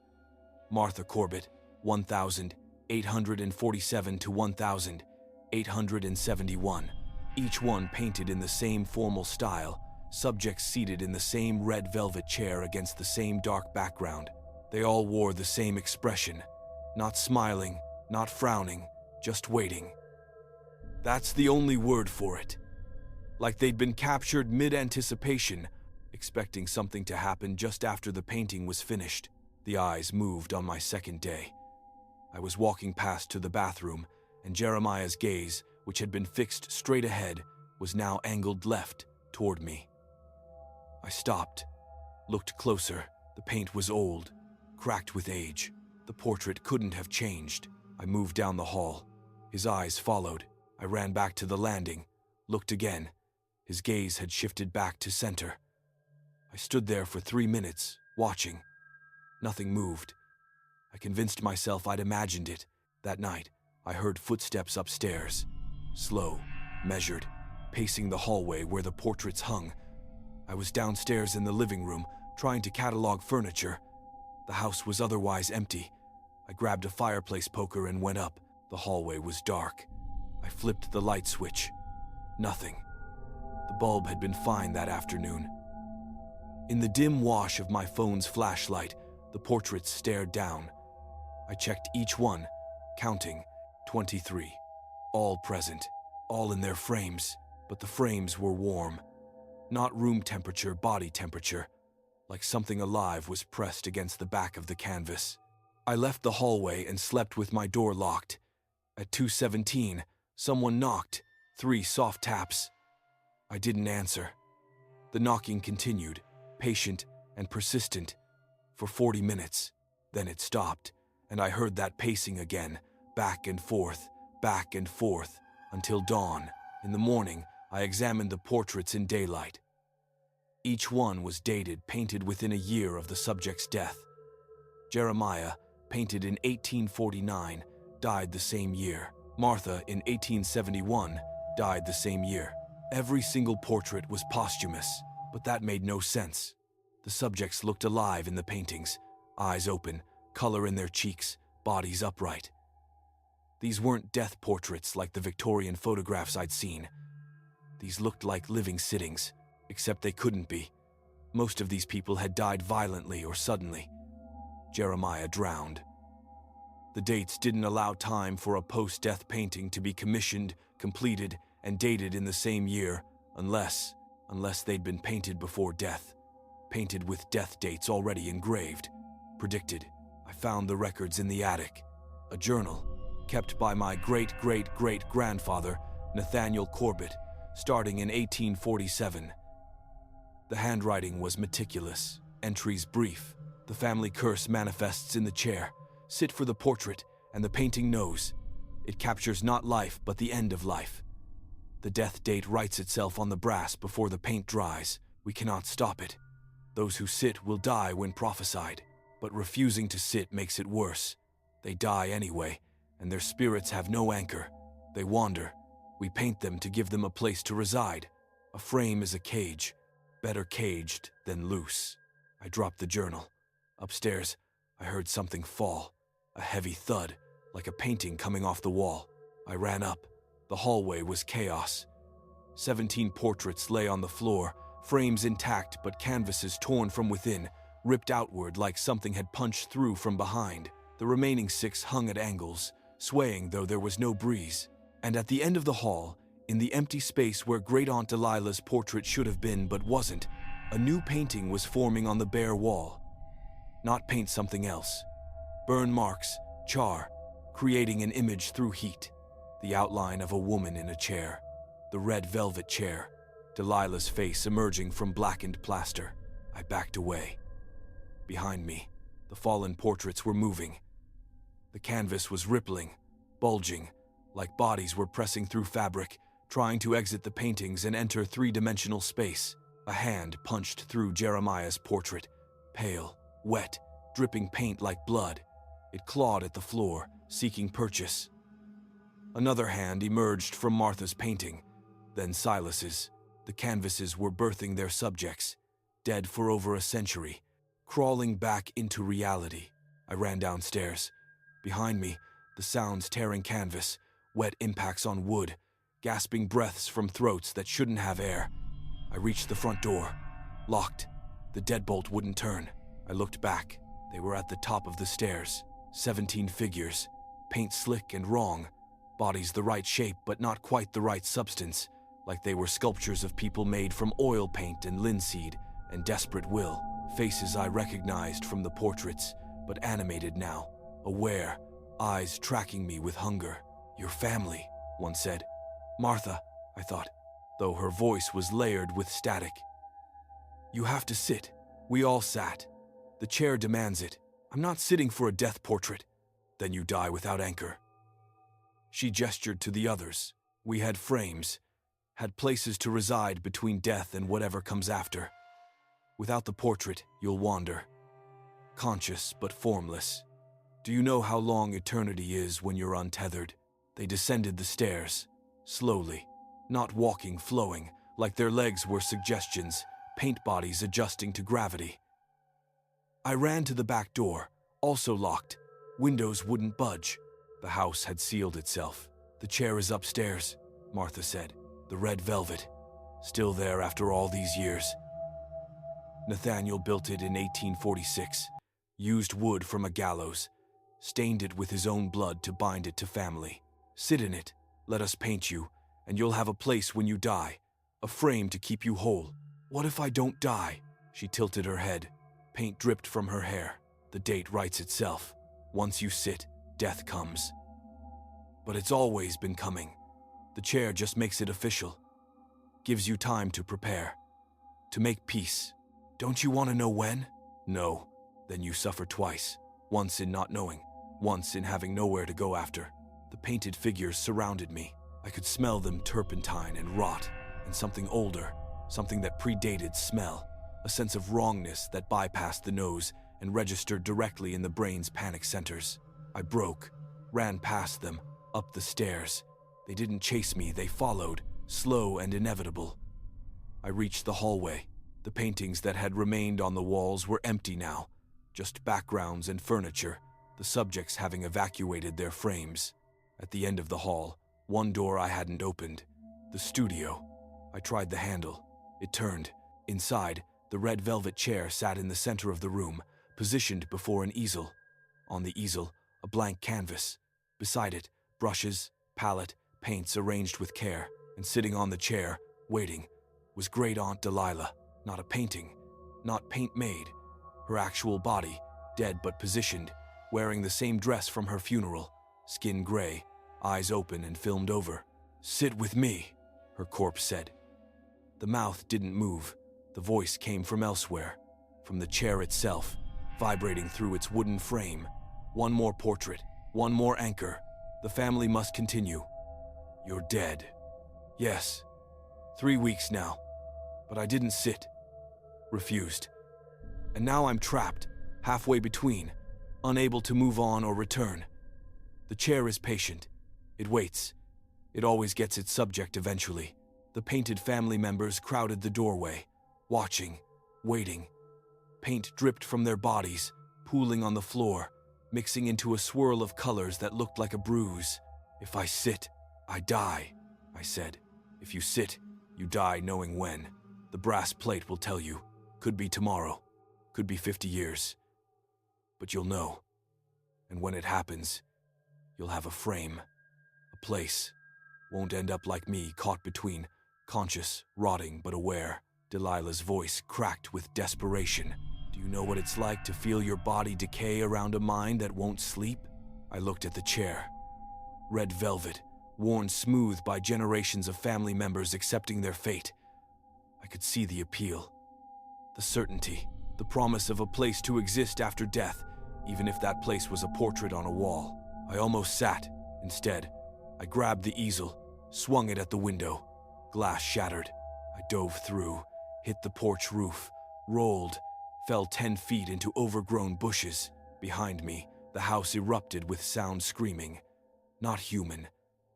Martha Corbett, 1847 to 1871. Each one painted in the same formal style, subjects seated in the same red velvet chair against the same dark background. They all wore the same expression, not smiling, not frowning, just waiting. That's the only word for it. Like they'd been captured mid-anticipation, expecting something to happen just after the painting was finished. The eyes moved on my second day. I was walking past to the bathroom, and Jeremiah's gaze, which had been fixed straight ahead, was now angled left toward me. I stopped, looked closer. The paint was old, cracked with age. The portrait couldn't have changed. I moved down the hall. His eyes followed. I ran back to the landing, looked again. His gaze had shifted back to center. I stood there for 3 minutes, watching. Nothing moved. I convinced myself I'd imagined it. That night, I heard footsteps upstairs. Slow, measured, pacing the hallway where the portraits hung. I was downstairs in the living room, trying to catalog furniture. The house was otherwise empty. I grabbed a fireplace poker and went up. The hallway was dark. I flipped the light switch. Nothing. The bulb had been fine that afternoon. In the dim wash of my phone's flashlight, the portraits stared down. I checked each one, counting 23. All present, all in their frames, but the frames were warm. Not room temperature, body temperature, like something alive was pressed against the back of the canvas. I left the hallway and slept with my door locked. At 2:17, someone knocked, 3 soft taps. I didn't answer. The knocking continued, patient and persistent, for 40 minutes. Then it stopped, and I heard that pacing again, back and forth, until dawn. In the morning, I examined the portraits in daylight. Each one was dated, painted within a year of the subject's death. Jeremiah, painted in 1849, died the same year. Martha, in 1871, died the same year. Every single portrait was posthumous, but that made no sense. The subjects looked alive in the paintings, eyes open, color in their cheeks, bodies upright. These weren't death portraits like the Victorian photographs I'd seen. These looked like living sittings, except they couldn't be. Most of these people had died violently or suddenly. Jeremiah drowned. The dates didn't allow time for a post-death painting to be commissioned, completed, and dated in the same year, unless they'd been painted before death. Painted with death dates already engraved. Predicted. I found the records in the attic. A journal, kept by my great-great-great-grandfather, Nathaniel Corbett, starting in 1847. The handwriting was meticulous, entries brief. The family curse manifests in the chair. Sit for the portrait, and the painting knows. It captures not life, but the end of life. The death date writes itself on the brass before the paint dries. We cannot stop it. Those who sit will die when prophesied, but refusing to sit makes it worse. They die anyway, and their spirits have no anchor. They wander. We paint them to give them a place to reside. A frame is a cage, better caged than loose. I dropped the journal. Upstairs, I heard something fall, a heavy thud, like a painting coming off the wall. I ran up. The hallway was chaos. 17 portraits lay on the floor, frames intact but canvases torn from within, ripped outward like something had punched through from behind. The remaining 6 hung at angles, swaying though there was no breeze. And at the end of the hall, in the empty space where Great-Aunt Delilah's portrait should have been but wasn't, a new painting was forming on the bare wall. Not paint something else. Burn marks, char, creating an image through heat. The outline of a woman in a chair. The red velvet chair. Delilah's face emerging from blackened plaster. I backed away. Behind me, the fallen portraits were moving. The canvas was rippling, bulging, like bodies were pressing through fabric, trying to exit the paintings and enter 3-dimensional space. A hand punched through Jeremiah's portrait, pale, wet, dripping paint like blood. It clawed at the floor, seeking purchase. Another hand emerged from Martha's painting, then Silas's. The canvases were birthing their subjects, dead for over a century, crawling back into reality. I ran downstairs. Behind me, the sounds tearing canvas, wet impacts on wood, gasping breaths from throats that shouldn't have air. I reached the front door. Locked. The deadbolt wouldn't turn. I looked back. They were at the top of the stairs. 17 figures. Paint slick and wrong. Bodies the right shape but not quite the right substance, like they were sculptures of people made from oil paint and linseed and desperate will. Faces I recognized from the portraits, but animated now, aware, eyes tracking me with hunger. "Your family," one said. "Martha," I thought, though her voice was layered with static. "You have to sit." We all sat. "The chair demands it. I'm not sitting for a death portrait." "Then you die without anchor." She gestured to the others. We had frames, had places to reside between death and whatever comes after. Without the portrait, you'll wander, conscious but formless. Do you know how long eternity is when you're untethered? They descended the stairs, slowly, not walking, flowing, like their legs were suggestions, paint bodies adjusting to gravity. I ran to the back door, also locked. Windows wouldn't budge. The house had sealed itself. The chair is upstairs, Martha said. The red velvet, still there after all these years. Nathaniel built it in 1846, used wood from a gallows, stained it with his own blood to bind it to family. Sit in it, let us paint you, and you'll have a place when you die, a frame to keep you whole. What if I don't die? She tilted her head. Paint dripped from her hair. The date writes itself. Once you sit, death comes. But it's always been coming. The chair just makes it official. Gives you time to prepare. To make peace. Don't you want to know when? No. Then you suffer twice. Once in not knowing. Once in having nowhere to go after. The painted figures surrounded me. I could smell them turpentine and rot. And something older. Something that predated smell. A sense of wrongness that bypassed the nose and registered directly in the brain's panic centers. I broke. Ran past them. Up the stairs. They didn't chase me, they followed, slow and inevitable. I reached the hallway. The paintings that had remained on the walls were empty now, just backgrounds and furniture, the subjects having evacuated their frames. At the end of the hall, one door I hadn't opened. The studio. I tried the handle. It turned. Inside, the red velvet chair sat in the center of the room, positioned before an easel. On the easel, a blank canvas. Beside it, brushes, palette, paints arranged with care, and sitting on the chair, waiting, was Great Aunt Delilah. Not a painting, not paint made. Her actual body, dead but positioned, wearing the same dress from her funeral, skin gray, eyes open and filmed over. "Sit with me," her corpse said. The mouth didn't move. The voice came from elsewhere, from the chair itself, vibrating through its wooden frame. One more portrait, one more anchor. The family must continue. You're dead. Yes. 3 weeks now. But I didn't sit. Refused. And now I'm trapped, halfway between, unable to move on or return. The chair is patient. It waits. It always gets its subject eventually. The painted family members crowded the doorway, watching, waiting. Paint dripped from their bodies, pooling on the floor, mixing into a swirl of colors that looked like a bruise. If I sit, I die, I said. If you sit, you die knowing when. The brass plate will tell you. Could be tomorrow. Could be 50 years. But you'll know. And when it happens, you'll have a frame. A place. Won't end up like me, caught between, conscious, rotting, but aware. Delilah's voice cracked with desperation. Do you know what it's like to feel your body decay around a mind that won't sleep? I looked at the chair. Red velvet, worn smooth by generations of family members accepting their fate. I could see the appeal, the certainty, the promise of a place to exist after death, even if that place was a portrait on a wall. I almost sat. Instead, I grabbed the easel, swung it at the window. Glass shattered. I dove through, hit the porch roof, rolled, fell 10 feet into overgrown bushes. Behind me, the house erupted with sound screaming. Not human.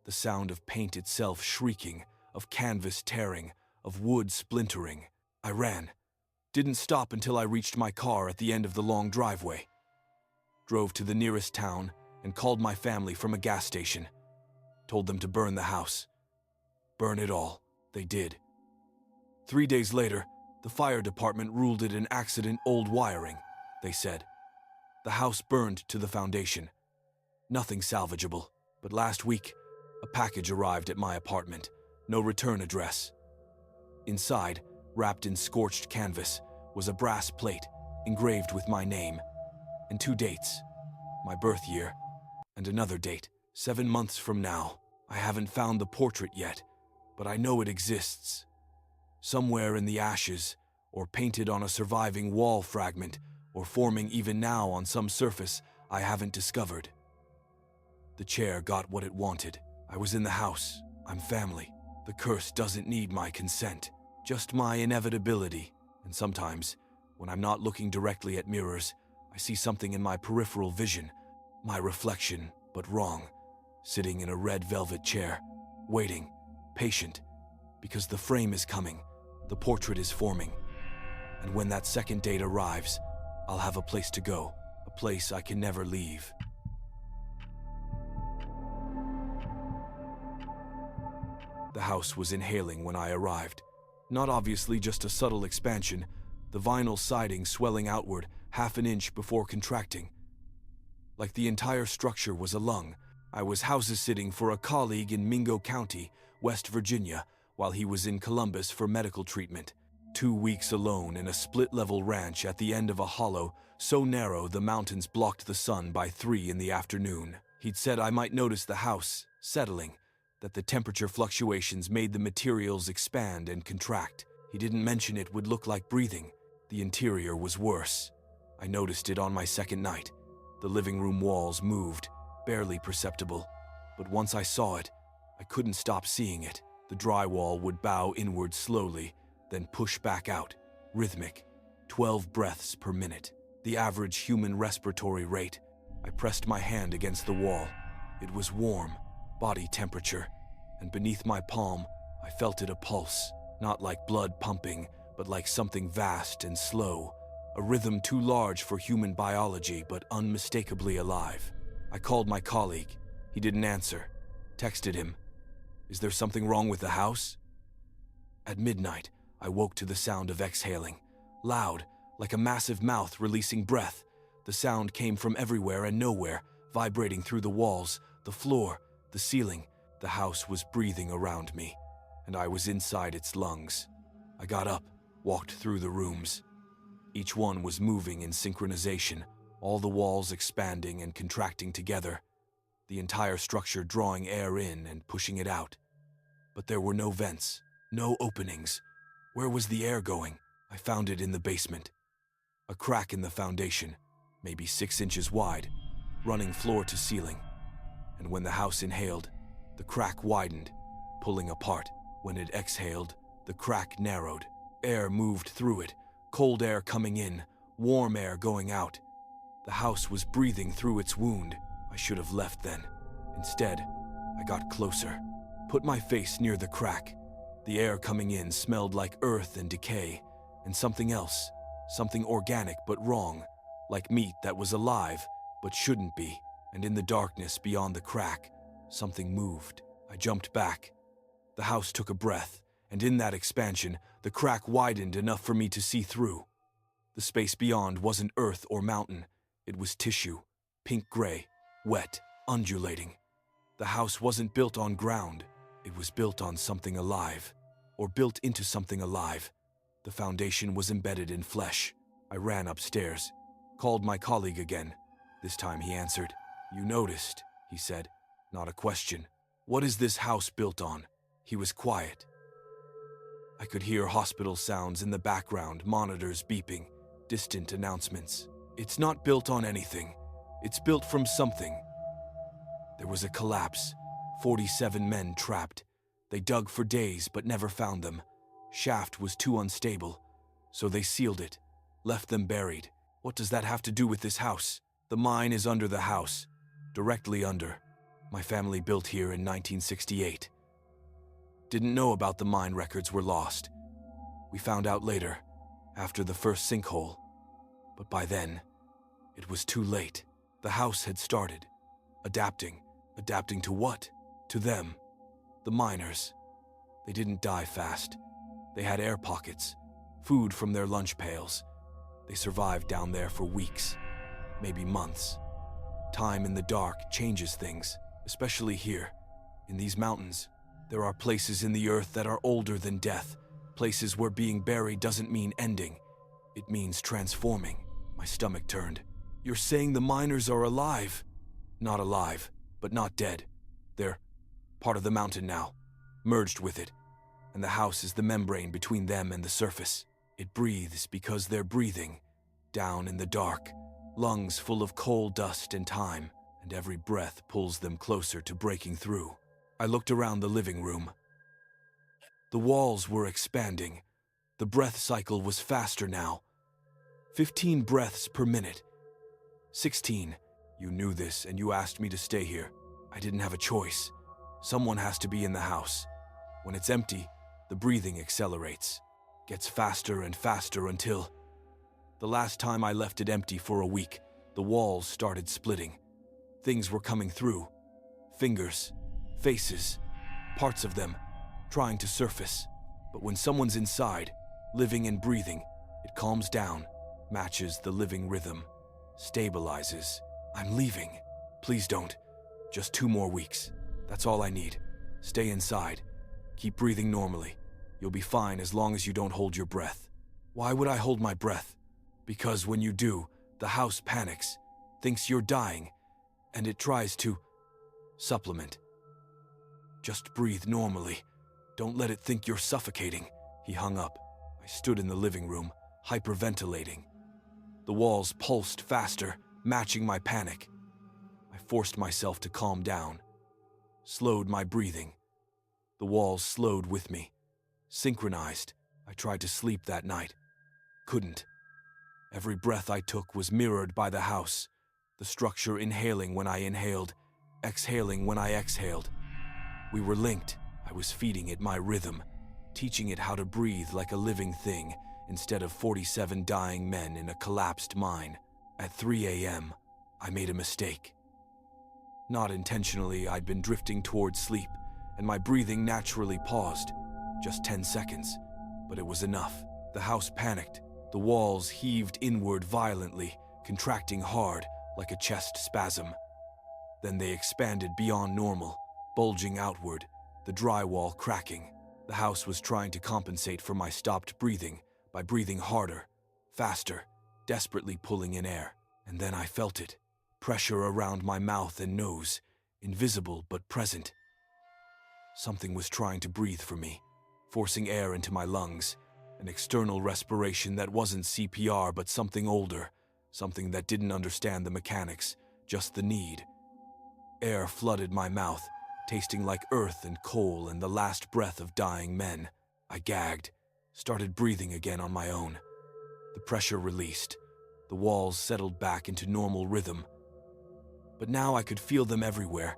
The sound of paint itself shrieking, of canvas tearing, of wood splintering. I ran. Didn't stop until I reached my car at the end of the long driveway. Drove to the nearest town and called my family from a gas station. Told them to burn the house. Burn it all. They did. 3 days later, the fire department ruled it an accident, old wiring, they said. The house burned to the foundation. Nothing salvageable. But last week, a package arrived at my apartment. No return address. Inside, wrapped in scorched canvas, was a brass plate engraved with my name and 2 dates. My birth year and another date, 7 months from now. I haven't found the portrait yet, but I know it exists. Somewhere in the ashes, or painted on a surviving wall fragment, or forming even now on some surface I haven't discovered. The chair got what it wanted. I was in the house. I'm family. The curse doesn't need my consent, just my inevitability. And sometimes, when I'm not looking directly at mirrors, I see something in my peripheral vision, my reflection, but wrong, sitting in a red velvet chair, waiting, patient, because the frame is coming, the portrait is forming. And when that second date arrives, I'll have a place to go, a place I can never leave. The house was inhaling when I arrived. Not obviously just a subtle expansion, the vinyl siding swelling outward half an inch before contracting. Like the entire structure was a lung. I was house-sitting for a colleague in Mingo County, West Virginia, while he was in Columbus for medical treatment. 2 weeks alone in a split-level ranch at the end of a hollow, so narrow the mountains blocked the sun by 3 in the afternoon. He'd said I might notice the house settling, that the temperature fluctuations made the materials expand and contract. He didn't mention it would look like breathing. The interior was worse. I noticed it on my second night. The living room walls moved, barely perceptible. But once I saw it, I couldn't stop seeing it. The drywall would bow inward slowly, then push back out, rhythmic, 12 breaths per minute. The average human respiratory rate. I pressed my hand against the wall. It was warm, body temperature, and beneath my palm, I felt it a pulse, not like blood pumping, but like something vast and slow, a rhythm too large for human biology, but unmistakably alive. I called my colleague. He didn't answer. Texted him. Is there something wrong with the house? At midnight, I woke to the sound of exhaling, loud, like a massive mouth releasing breath. The sound came from everywhere and nowhere, vibrating through the walls, the floor, the ceiling. The house was breathing around me, and I was inside its lungs. I got up, walked through the rooms. Each one was moving in synchronization, all the walls expanding and contracting together, the entire structure drawing air in and pushing it out. But there were no vents, no openings. Where was the air going? I found it in the basement. A crack in the foundation, maybe 6 inches wide, running floor to ceiling. And when the house inhaled, the crack widened, pulling apart. When it exhaled, the crack narrowed. Air moved through it, cold air coming in, warm air going out. The house was breathing through its wound. I should have left then. Instead, I got closer, put my face near the crack. The air coming in smelled like earth and decay, and something else, something organic but wrong, like meat that was alive but shouldn't be. And in the darkness beyond the crack, something moved. I jumped back. The house took a breath, and in that expansion, the crack widened enough for me to see through. The space beyond wasn't earth or mountain. It was tissue, pink-gray, wet, undulating. The house wasn't built on ground. It was built on something alive, or built into something alive. The foundation was embedded in flesh. I ran upstairs, called my colleague again. This time he answered. "You noticed," he said. Not a question. "What is this house built on?" He was quiet. I could hear hospital sounds in the background, monitors beeping, distant announcements. "It's not built on anything. It's built from something." There was a collapse. 47 men trapped. They dug for days but never found them. Shaft was too unstable, so they sealed it, left them buried. What does that have to do with this house? The mine is under the house, directly under. My family built here in 1968. Didn't know about the mine records were lost. We found out later, after the first sinkhole. But by then, it was too late. The house had started. Adapting. Adapting to what? To them. The miners. They didn't die fast. They had air pockets, food from their lunch pails. They survived down there for weeks, maybe months. Time in the dark changes things, especially here. In these mountains, there are places in the earth that are older than death, places where being buried doesn't mean ending. It means transforming. My stomach turned. "You're saying the miners are alive?" "Not alive, but not dead. They're part of the mountain now, merged with it, and the house is the membrane between them and the surface. It breathes because they're breathing, down in the dark, lungs full of coal dust and time, and every breath pulls them closer to breaking through." I looked around the living room. The walls were expanding. The breath cycle was faster now. 15 breaths per minute. 16. You knew this and you asked me to stay here. I didn't have a choice. Someone has to be in the house. When it's empty, the breathing accelerates, gets faster and faster until... The last time I left it empty for a week, the walls started splitting. Things were coming through. Fingers, faces, parts of them, trying to surface. But when someone's inside, living and breathing, it calms down, matches the living rhythm, stabilizes. I'm leaving. Please don't. Just 2 more weeks. That's all I need. Stay inside. Keep breathing normally. You'll be fine as long as you don't hold your breath. Why would I hold my breath? Because when you do, the house panics, thinks you're dying, and it tries to supplement. Just breathe normally. Don't let it think you're suffocating. He hung up. I stood in the living room, hyperventilating. The walls pulsed faster, matching my panic. I forced myself to calm down, slowed my breathing. The walls slowed with me, synchronized. I tried to sleep that night. Couldn't. Every breath I took was mirrored by the house, the structure inhaling when I inhaled, exhaling when I exhaled. We were linked. I was feeding it my rhythm, teaching it how to breathe like a living thing instead of 47 dying men in a collapsed mine. At 3 a.m., I made a mistake. Not intentionally, I'd been drifting towards sleep, and my breathing naturally paused. Just 10 seconds, but it was enough. The house panicked. The walls heaved inward violently, contracting hard like a chest spasm. Then they expanded beyond normal, bulging outward, the drywall cracking. The house was trying to compensate for my stopped breathing by breathing harder, faster, desperately pulling in air. And then I felt it, pressure around my mouth and nose, invisible but present. Something was trying to breathe for me, forcing air into my lungs, an external respiration that wasn't CPR but something older, something that didn't understand the mechanics, just the need. Air flooded my mouth, tasting like earth and coal and the last breath of dying men. I gagged, started breathing again on my own. The pressure released. The walls settled back into normal rhythm. But now I could feel them everywhere,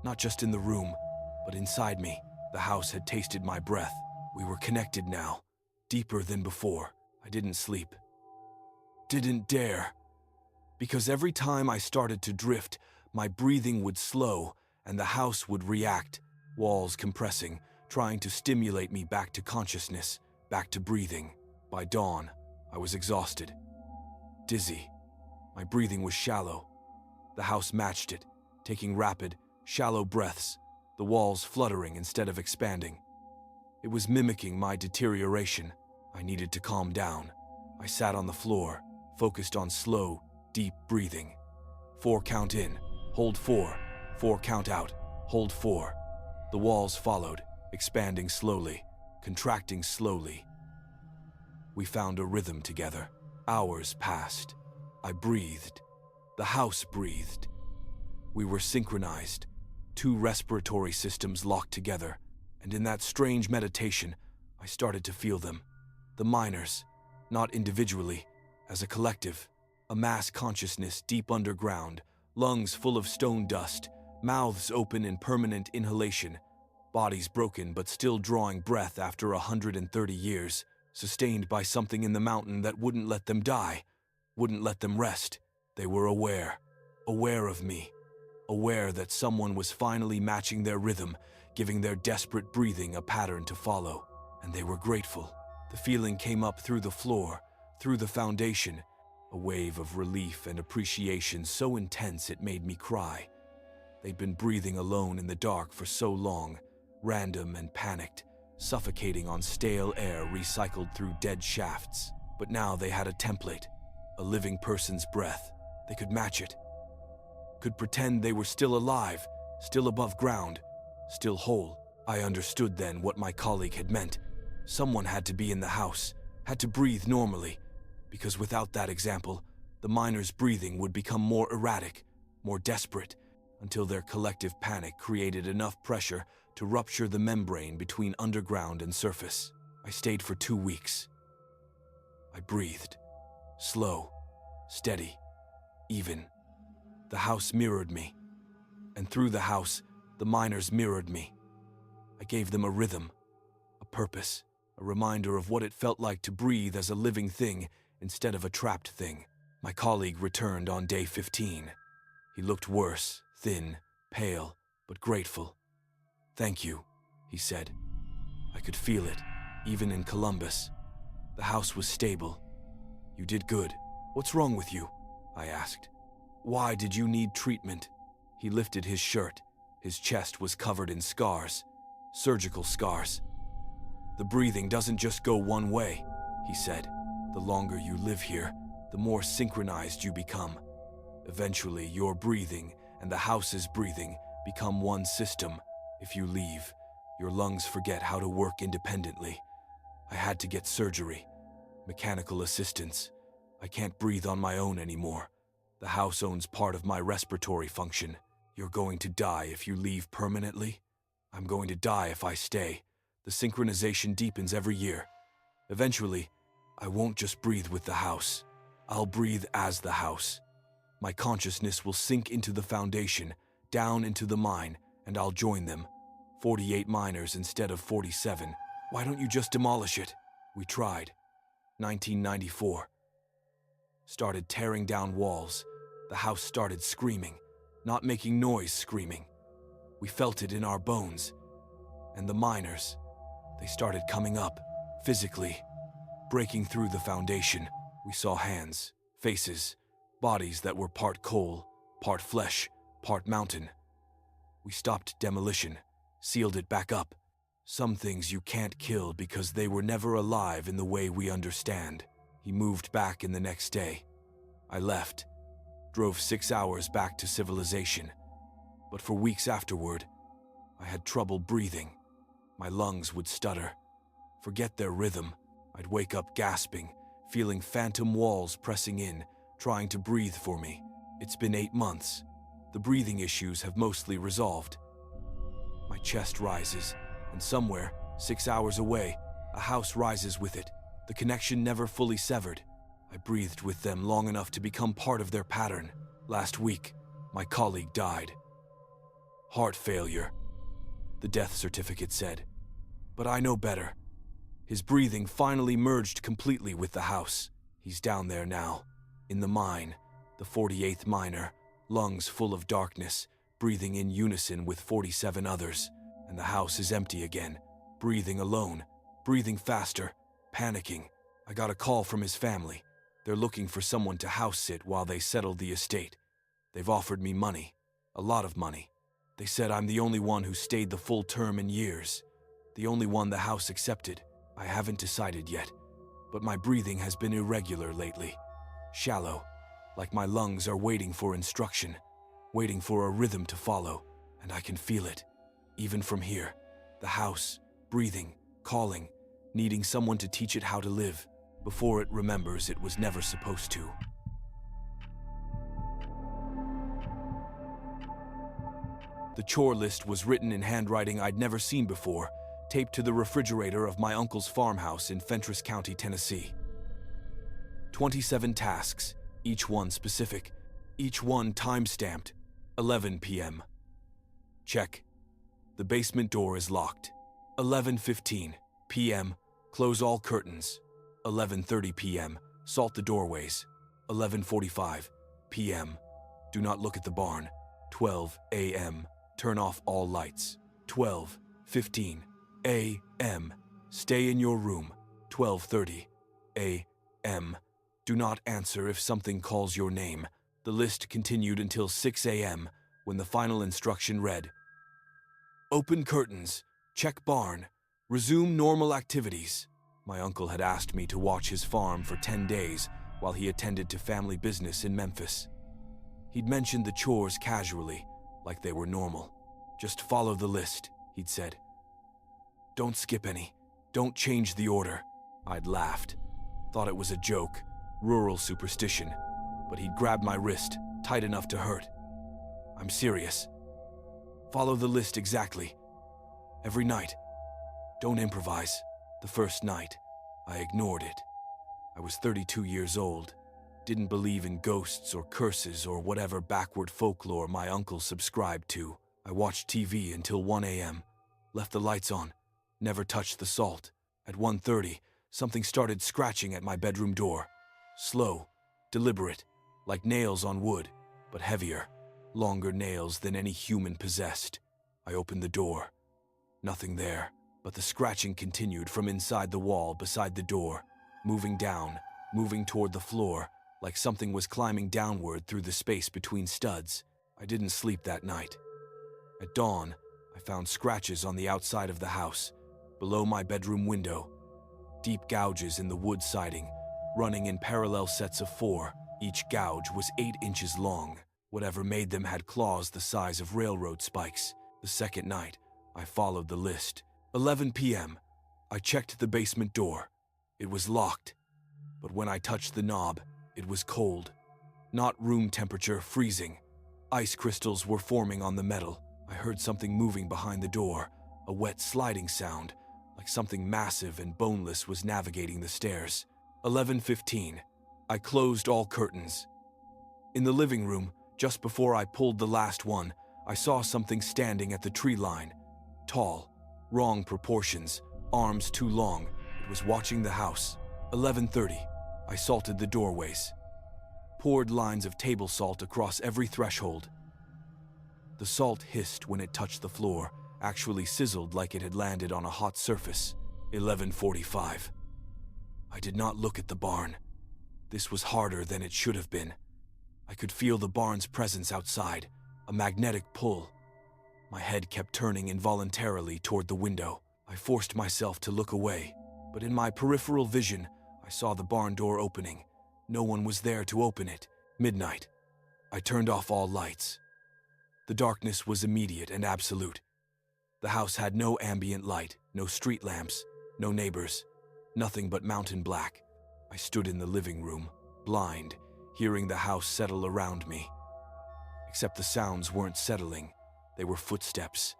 not just in the room, but inside me. The house had tasted my breath. We were connected now, deeper than before. I didn't sleep. Didn't dare. Because every time I started to drift, my breathing would slow and the house would react, walls compressing, trying to stimulate me back to consciousness, back to breathing. By dawn, I was exhausted, dizzy. My breathing was shallow. The house matched it, taking rapid, shallow breaths, the walls fluttering instead of expanding. It was mimicking my deterioration. I needed to calm down. I sat on the floor, focused on slow, deep breathing. 4 count in, hold 4, 4 count out, hold 4. The walls followed, expanding slowly, contracting slowly. We found a rhythm together. Hours passed. I breathed. The house breathed. We were synchronized, 2 respiratory systems locked together, and in that strange meditation, I started to feel them. The miners, not individually, as a collective, a mass consciousness deep underground, lungs full of stone dust, mouths open in permanent inhalation, bodies broken but still drawing breath after 130 years, sustained by something in the mountain that wouldn't let them die, wouldn't let them rest. They were aware of me, aware that someone was finally matching their rhythm, giving their desperate breathing a pattern to follow, and they were grateful. The feeling came up through the floor, through the foundation, a wave of relief and appreciation so intense it made me cry. They'd been breathing alone in the dark for so long, random and panicked, suffocating on stale air recycled through dead shafts. But now they had a template, a living person's breath. They could match it, could pretend they were still alive, still above ground, still whole. I understood then what my colleague had meant. Someone had to be in the house, had to breathe normally, because without that example, the miners' breathing would become more erratic, more desperate, until their collective panic created enough pressure to rupture the membrane between underground and surface. I stayed for 2 weeks. I breathed. Slow, steady, even. The house mirrored me, and through the house, the miners mirrored me. I gave them a rhythm, a purpose, a reminder of what it felt like to breathe as a living thing instead of a trapped thing. My colleague returned on day 15. He looked worse, thin, pale, but grateful. "Thank you," he said. I could feel it, even in Columbus. The house was stable. "You did good. What's wrong with you?" I asked. "Why did you need treatment?" He lifted his shirt. His chest was covered in scars, surgical scars. "The breathing doesn't just go one way," he said. "The longer you live here, the more synchronized you become. Eventually, your breathing and the house's breathing become one system. If you leave, your lungs forget how to work independently. I had to get surgery, mechanical assistance. I can't breathe on my own anymore. The house owns part of my respiratory function. You're going to die if you leave permanently. I'm going to die if I stay. The synchronization deepens every year. Eventually, I won't just breathe with the house. I'll breathe as the house. My consciousness will sink into the foundation, down into the mine, and I'll join them. 48 miners instead of 47. Why don't you just demolish it?" We tried. 1994. Started tearing down walls. The house started screaming, not making noise screaming. We felt it in our bones. And the miners, they started coming up, physically. Breaking through the foundation, we saw hands, faces, bodies that were part coal, part flesh, part mountain. We stopped demolition, sealed it back up. Some things you can't kill because they were never alive in the way we understand. He moved back in the next day. I left, drove 6 hours back to civilization. But for weeks afterward, I had trouble breathing. My lungs would stutter. Forget their rhythm. I'd wake up gasping, feeling phantom walls pressing in, trying to breathe for me. It's been 8 months. The breathing issues have mostly resolved. My chest rises, and somewhere, 6 hours away, a house rises with it. The connection never fully severed. I breathed with them long enough to become part of their pattern. Last week, my colleague died. Heart failure, the death certificate said. But I know better. His breathing finally merged completely with the house. He's down there now, in the mine, the 48th miner, lungs full of darkness, breathing in unison with 47 others. And the house is empty again, breathing alone, breathing faster, panicking. I got a call from his family. They're looking for someone to house sit while they settle the estate. They've offered me money, a lot of money. They said I'm the only one who stayed the full term in years, the only one the house accepted. I haven't decided yet, but my breathing has been irregular lately. Shallow, like my lungs are waiting for instruction, waiting for a rhythm to follow, and I can feel it. Even from here, the house, breathing, calling, needing someone to teach it how to live, before it remembers it was never supposed to. The chore list was written in handwriting I'd never seen before, taped to the refrigerator of my uncle's farmhouse in Fentress County, Tennessee. 27 tasks, each one specific, each one time-stamped, 11 p.m. Check. The basement door is locked. 11:15 p.m. Close all curtains. 11:30 p.m. Salt the doorways. 11:45 p.m. Do not look at the barn. 12 a.m. Turn off all lights. 12:15 a.m. Stay in your room. 12:30 a.m. Do not answer if something calls your name. The list continued until 6 a.m. when the final instruction read, "Open curtains, check barn, resume normal activities." My uncle had asked me to watch his farm for 10 days while he attended to family business in Memphis. He'd mentioned the chores casually, like they were normal. "Just follow the list," he'd said. "Don't skip any. Don't change the order." I'd laughed. Thought it was a joke, rural superstition, but he'd grabbed my wrist, tight enough to hurt. "I'm serious. Follow the list exactly. Every night. Don't improvise. The first night, I ignored it. I was 32 years old. Didn't believe in ghosts or curses or whatever backward folklore my uncle subscribed to. I watched TV until 1 a.m., left the lights on, never touched the salt. At 1:30, something started scratching at my bedroom door. Slow, deliberate, like nails on wood, but heavier, longer nails than any human possessed. I opened the door. Nothing there, but the scratching continued from inside the wall beside the door, moving down, moving toward the floor, like something was climbing downward through the space between studs. I didn't sleep that night. At dawn, I found scratches on the outside of the house, below my bedroom window. Deep gouges in the wood siding, running in parallel sets of 4. Each gouge was 8 inches long. Whatever made them had claws the size of railroad spikes. The second night, I followed the list. 11 p.m. I checked the basement door. It was locked, but when I touched the knob, it was cold. Not room temperature, freezing. Ice crystals were forming on the metal. I heard something moving behind the door, a wet sliding sound, like something massive and boneless was navigating the stairs. 11:15. I closed all curtains. In the living room, just before I pulled the last one, I saw something standing at the tree line. Tall, wrong proportions, arms too long. It was watching the house. 11:30. I salted the doorways. Poured lines of table salt across every threshold. The salt hissed when it touched the floor, actually sizzled like it had landed on a hot surface. 11:45. I did not look at the barn. This was harder than it should have been. I could feel the barn's presence outside, a magnetic pull. My head kept turning involuntarily toward the window. I forced myself to look away, but in my peripheral vision, I saw the barn door opening. No one was there to open it. Midnight. I turned off all lights. The darkness was immediate and absolute. The house had no ambient light, no street lamps, no neighbors, nothing but mountain black. I stood in the living room, blind, hearing the house settle around me. Except the sounds weren't settling. They were footsteps.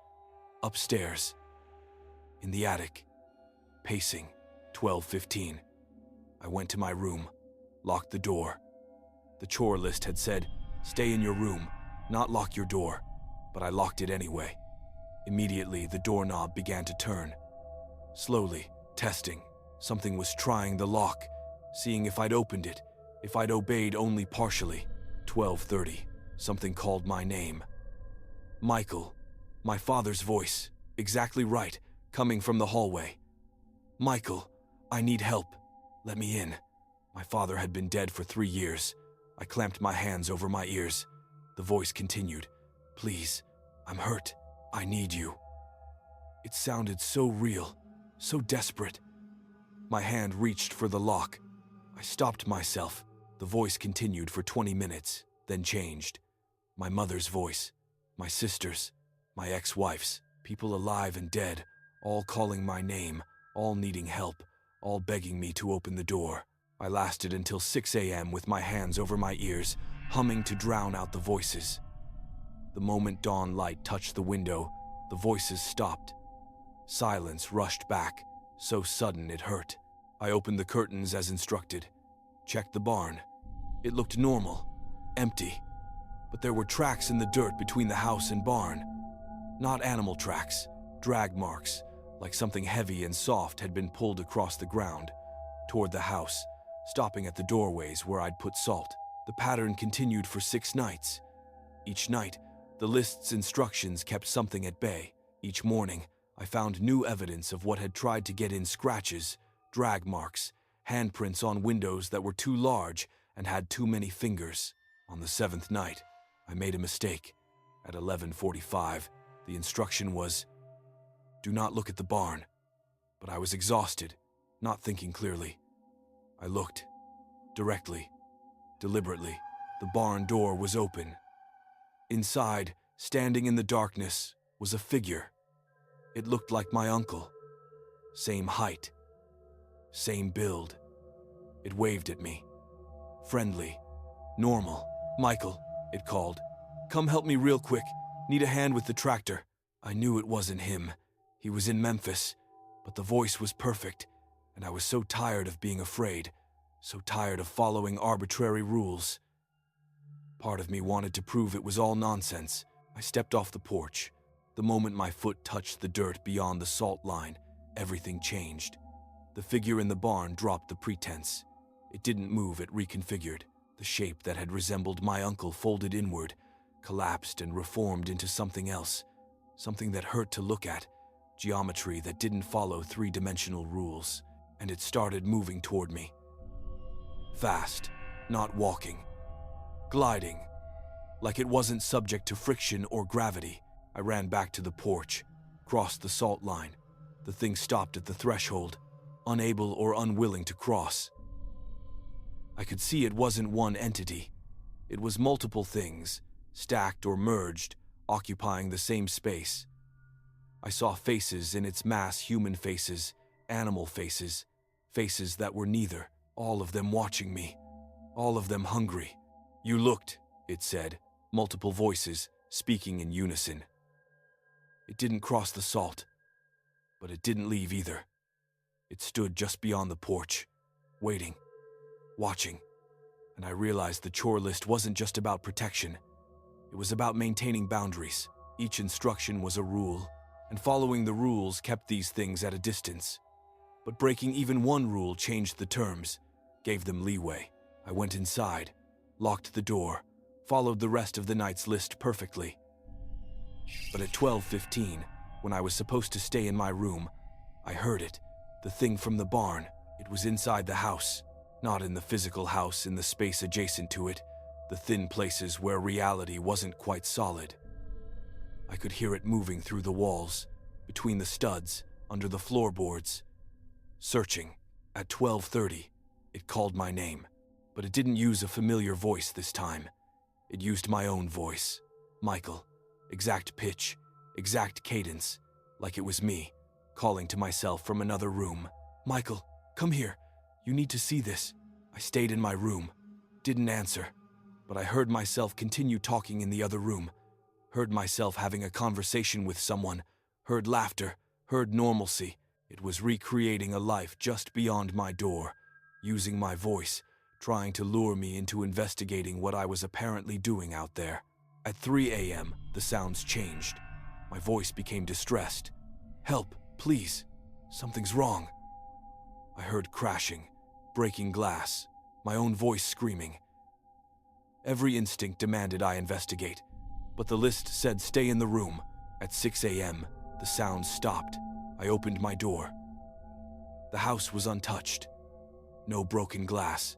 Upstairs. In the attic. Pacing. 12:15. I went to my room, locked the door. The chore list had said, stay in your room, not lock your door, but I locked it anyway. Immediately, the doorknob began to turn. Slowly, testing. Something was trying the lock, seeing if I'd opened it, if I'd obeyed only partially. 12:30. Something called my name. Michael. My father's voice. Exactly right, coming from the hallway. Michael, I need help. Let me in. My father had been dead for 3 years. I clamped my hands over my ears. The voice continued. Please, I'm hurt. I need you. It sounded so real, so desperate. My hand reached for the lock. I stopped myself. The voice continued for 20 minutes, then changed. My mother's voice, my sister's, my ex-wife's, people alive and dead, all calling my name, all needing help, all begging me to open the door. I lasted until 6 a.m. with my hands over my ears, humming to drown out the voices. The moment dawn light touched the window, the voices stopped. Silence rushed back, so sudden it hurt. I opened the curtains as instructed, checked the barn. It looked normal, empty, but there were tracks in the dirt between the house and barn. Not animal tracks, drag marks, like something heavy and soft had been pulled across the ground, toward the house, stopping at the doorways where I'd put salt. The pattern continued for 6 nights. Each night, the list's instructions kept something at bay. Each morning, I found new evidence of what had tried to get in: scratches, drag marks, handprints on windows that were too large and had too many fingers. On the 7th night, I made a mistake. At 11:45, the instruction was, do not look at the barn. But I was exhausted, not thinking clearly. I looked. Directly, deliberately. The barn door was open. Inside, standing in the darkness, was a figure. It looked like my uncle. Same height. Same build. It waved at me. Friendly. Normal. Michael, it called. Come help me real quick. Need a hand with the tractor. I knew it wasn't him. He was in Memphis, but the voice was perfect, and I was so tired of being afraid, so tired of following arbitrary rules. Part of me wanted to prove it was all nonsense. I stepped off the porch. The moment my foot touched the dirt beyond the salt line, everything changed. The figure in the barn dropped the pretense. It didn't move, it reconfigured. The shape that had resembled my uncle folded inward, collapsed and reformed into something else, something that hurt to look at, geometry that didn't follow three-dimensional rules, and it started moving toward me. Fast, not walking, gliding, like it wasn't subject to friction or gravity. I ran back to the porch, crossed the salt line. The thing stopped at the threshold, unable or unwilling to cross. I could see it wasn't one entity. It was multiple things, stacked or merged, occupying the same space. I saw faces in its mass, human faces, animal faces, faces that were neither, all of them watching me, all of them hungry. "You looked," it said, multiple voices speaking in unison. It didn't cross the salt, but it didn't leave either. It stood just beyond the porch, waiting, watching, and I realized the chore list wasn't just about protection. It was about maintaining boundaries. Each instruction was a rule, and following the rules kept these things at a distance. But breaking even one rule changed the terms, gave them leeway. I went inside, locked the door, followed the rest of the night's list perfectly. But at 12:15, when I was supposed to stay in my room, I heard it, the thing from the barn. It was inside the house, not in the physical house, in the space adjacent to it, the thin places where reality wasn't quite solid. I could hear it moving through the walls, between the studs, under the floorboards. Searching. At 12:30, it called my name, but it didn't use a familiar voice this time. It used my own voice, Michael. Exact pitch, exact cadence, like it was me, calling to myself from another room. "Michael, come here. You need to see this." I stayed in my room, didn't answer, but I heard myself continue talking in the other room, heard myself having a conversation with someone, heard laughter, heard normalcy. It was recreating a life just beyond my door, using my voice, trying to lure me into investigating what I was apparently doing out there. At 3 a.m., the sounds changed. My voice became distressed. "Help, please. Something's wrong." I heard crashing, breaking glass, my own voice screaming. Every instinct demanded I investigate, but the list said stay in the room. At 6 a.m., the sounds stopped. I opened my door. The house was untouched. No broken glass,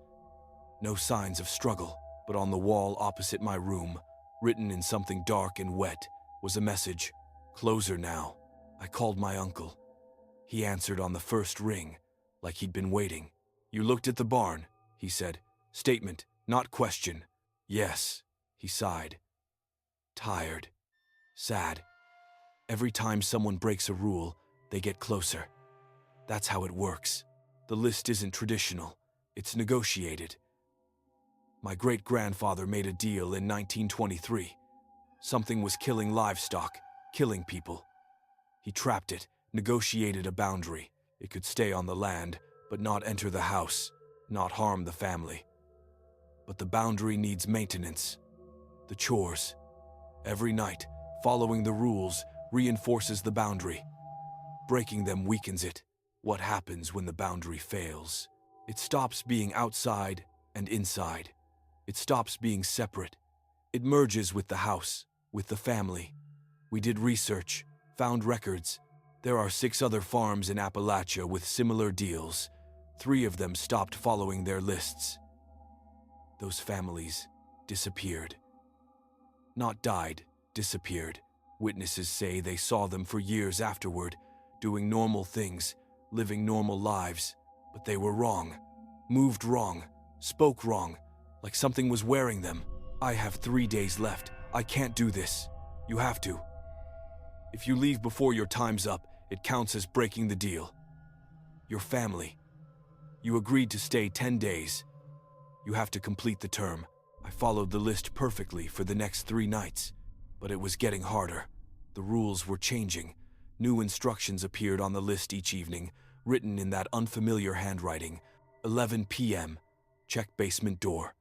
no signs of struggle, but on the wall opposite my room, written in something dark and wet, was a message. "Close her now." I called my uncle. He answered on the first ring, like he'd been waiting. "You looked at the barn," he said. "Statement, not question." "Yes," he sighed. Tired. Sad. Every time someone breaks a rule, they get closer. That's how it works. The list isn't traditional. It's negotiated. My great-grandfather made a deal in 1923. Something was killing livestock, killing people. He trapped it, negotiated a boundary. It could stay on the land, but not enter the house, not harm the family. But the boundary needs maintenance. The chores. Every night, following the rules reinforces the boundary. Breaking them weakens it. What happens when the boundary fails? It stops being outside and inside. It stops being separate. It merges with the house, with the family. We did research, found records. There are 6 other farms in Appalachia with similar deals. 3 of them stopped following their lists. Those families disappeared. Not died, disappeared. Witnesses say they saw them for years afterward, doing normal things, living normal lives. But they were wrong, moved wrong, spoke wrong, like something was wearing them. "I have 3 days left. I can't do this. You have to. If you leave before your time's up, it counts as breaking the deal. Your family. You agreed to stay 10 days. You have to complete the term." I followed the list perfectly for the next 3 nights, but it was getting harder. The rules were changing. New instructions appeared on the list each evening, written in that unfamiliar handwriting. 11 p.m. Check basement door.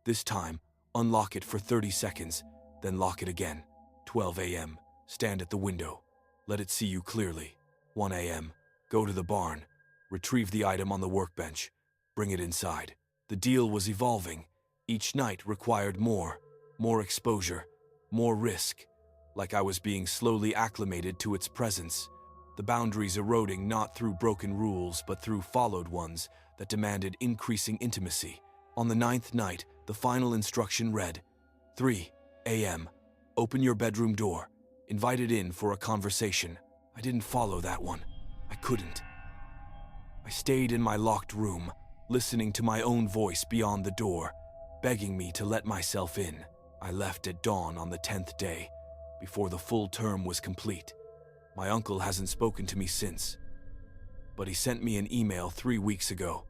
This time, unlock it for 30 seconds, then lock it again. 12 a.m. Stand at the window. Let it see you clearly. 1 a.m. Go to the barn. Retrieve the item on the workbench. Bring it inside. The deal was evolving. Each night required more exposure, more risk, like I was being slowly acclimated to its presence, the boundaries eroding not through broken rules but through followed ones that demanded increasing intimacy. On the 9th night, the final instruction read, 3 a.m. Open your bedroom door. Invited in for a conversation. I didn't follow that one. I couldn't. I stayed in my locked room, listening to my own voice beyond the door, begging me to let myself in. I left at dawn on the 10th day, before the full term was complete. My uncle hasn't spoken to me since, but he sent me an email 3 weeks ago.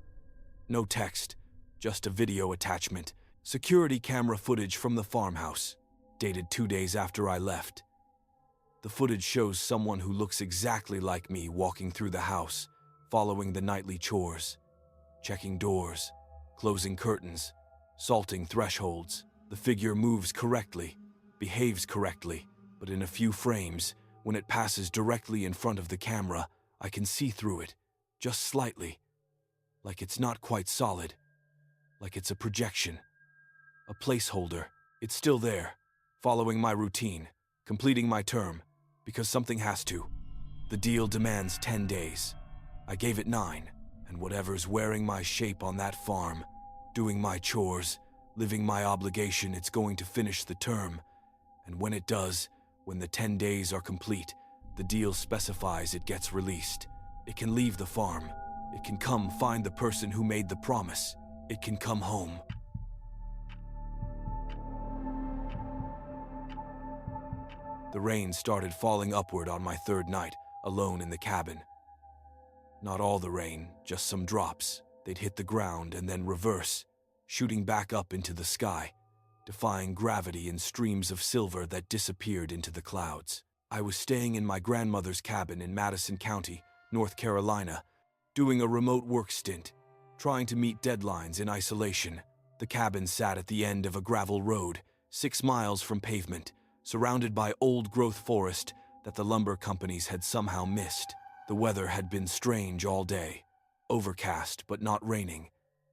No text, just a video attachment, security camera footage from the farmhouse, dated 2 days after I left. The footage shows someone who looks exactly like me walking through the house, following the nightly chores, checking doors, closing curtains, salting thresholds. The figure moves correctly, behaves correctly, but in a few frames, when it passes directly in front of the camera, I can see through it, just slightly, like it's not quite solid, like it's a projection, a placeholder. It's still there, following my routine, completing my term, because something has to. The deal demands 10 days. I gave it 9, and whatever's wearing my shape on that farm, doing my chores, living my obligation, it's going to finish the term. And when it does, when the 10 days are complete, the deal specifies it gets released. It can leave the farm. It can come find the person who made the promise. It can come home. The rain started falling upward on my 3rd night, alone in the cabin. Not all the rain, just some drops. They'd hit the ground and then reverse, shooting back up into the sky, defying gravity in streams of silver that disappeared into the clouds. I was staying in my grandmother's cabin in Madison County, North Carolina, doing a remote work stint, trying to meet deadlines in isolation. The cabin sat at the end of a gravel road, 6 miles from pavement, surrounded by old-growth forest that the lumber companies had somehow missed. The weather had been strange all day, overcast but not raining,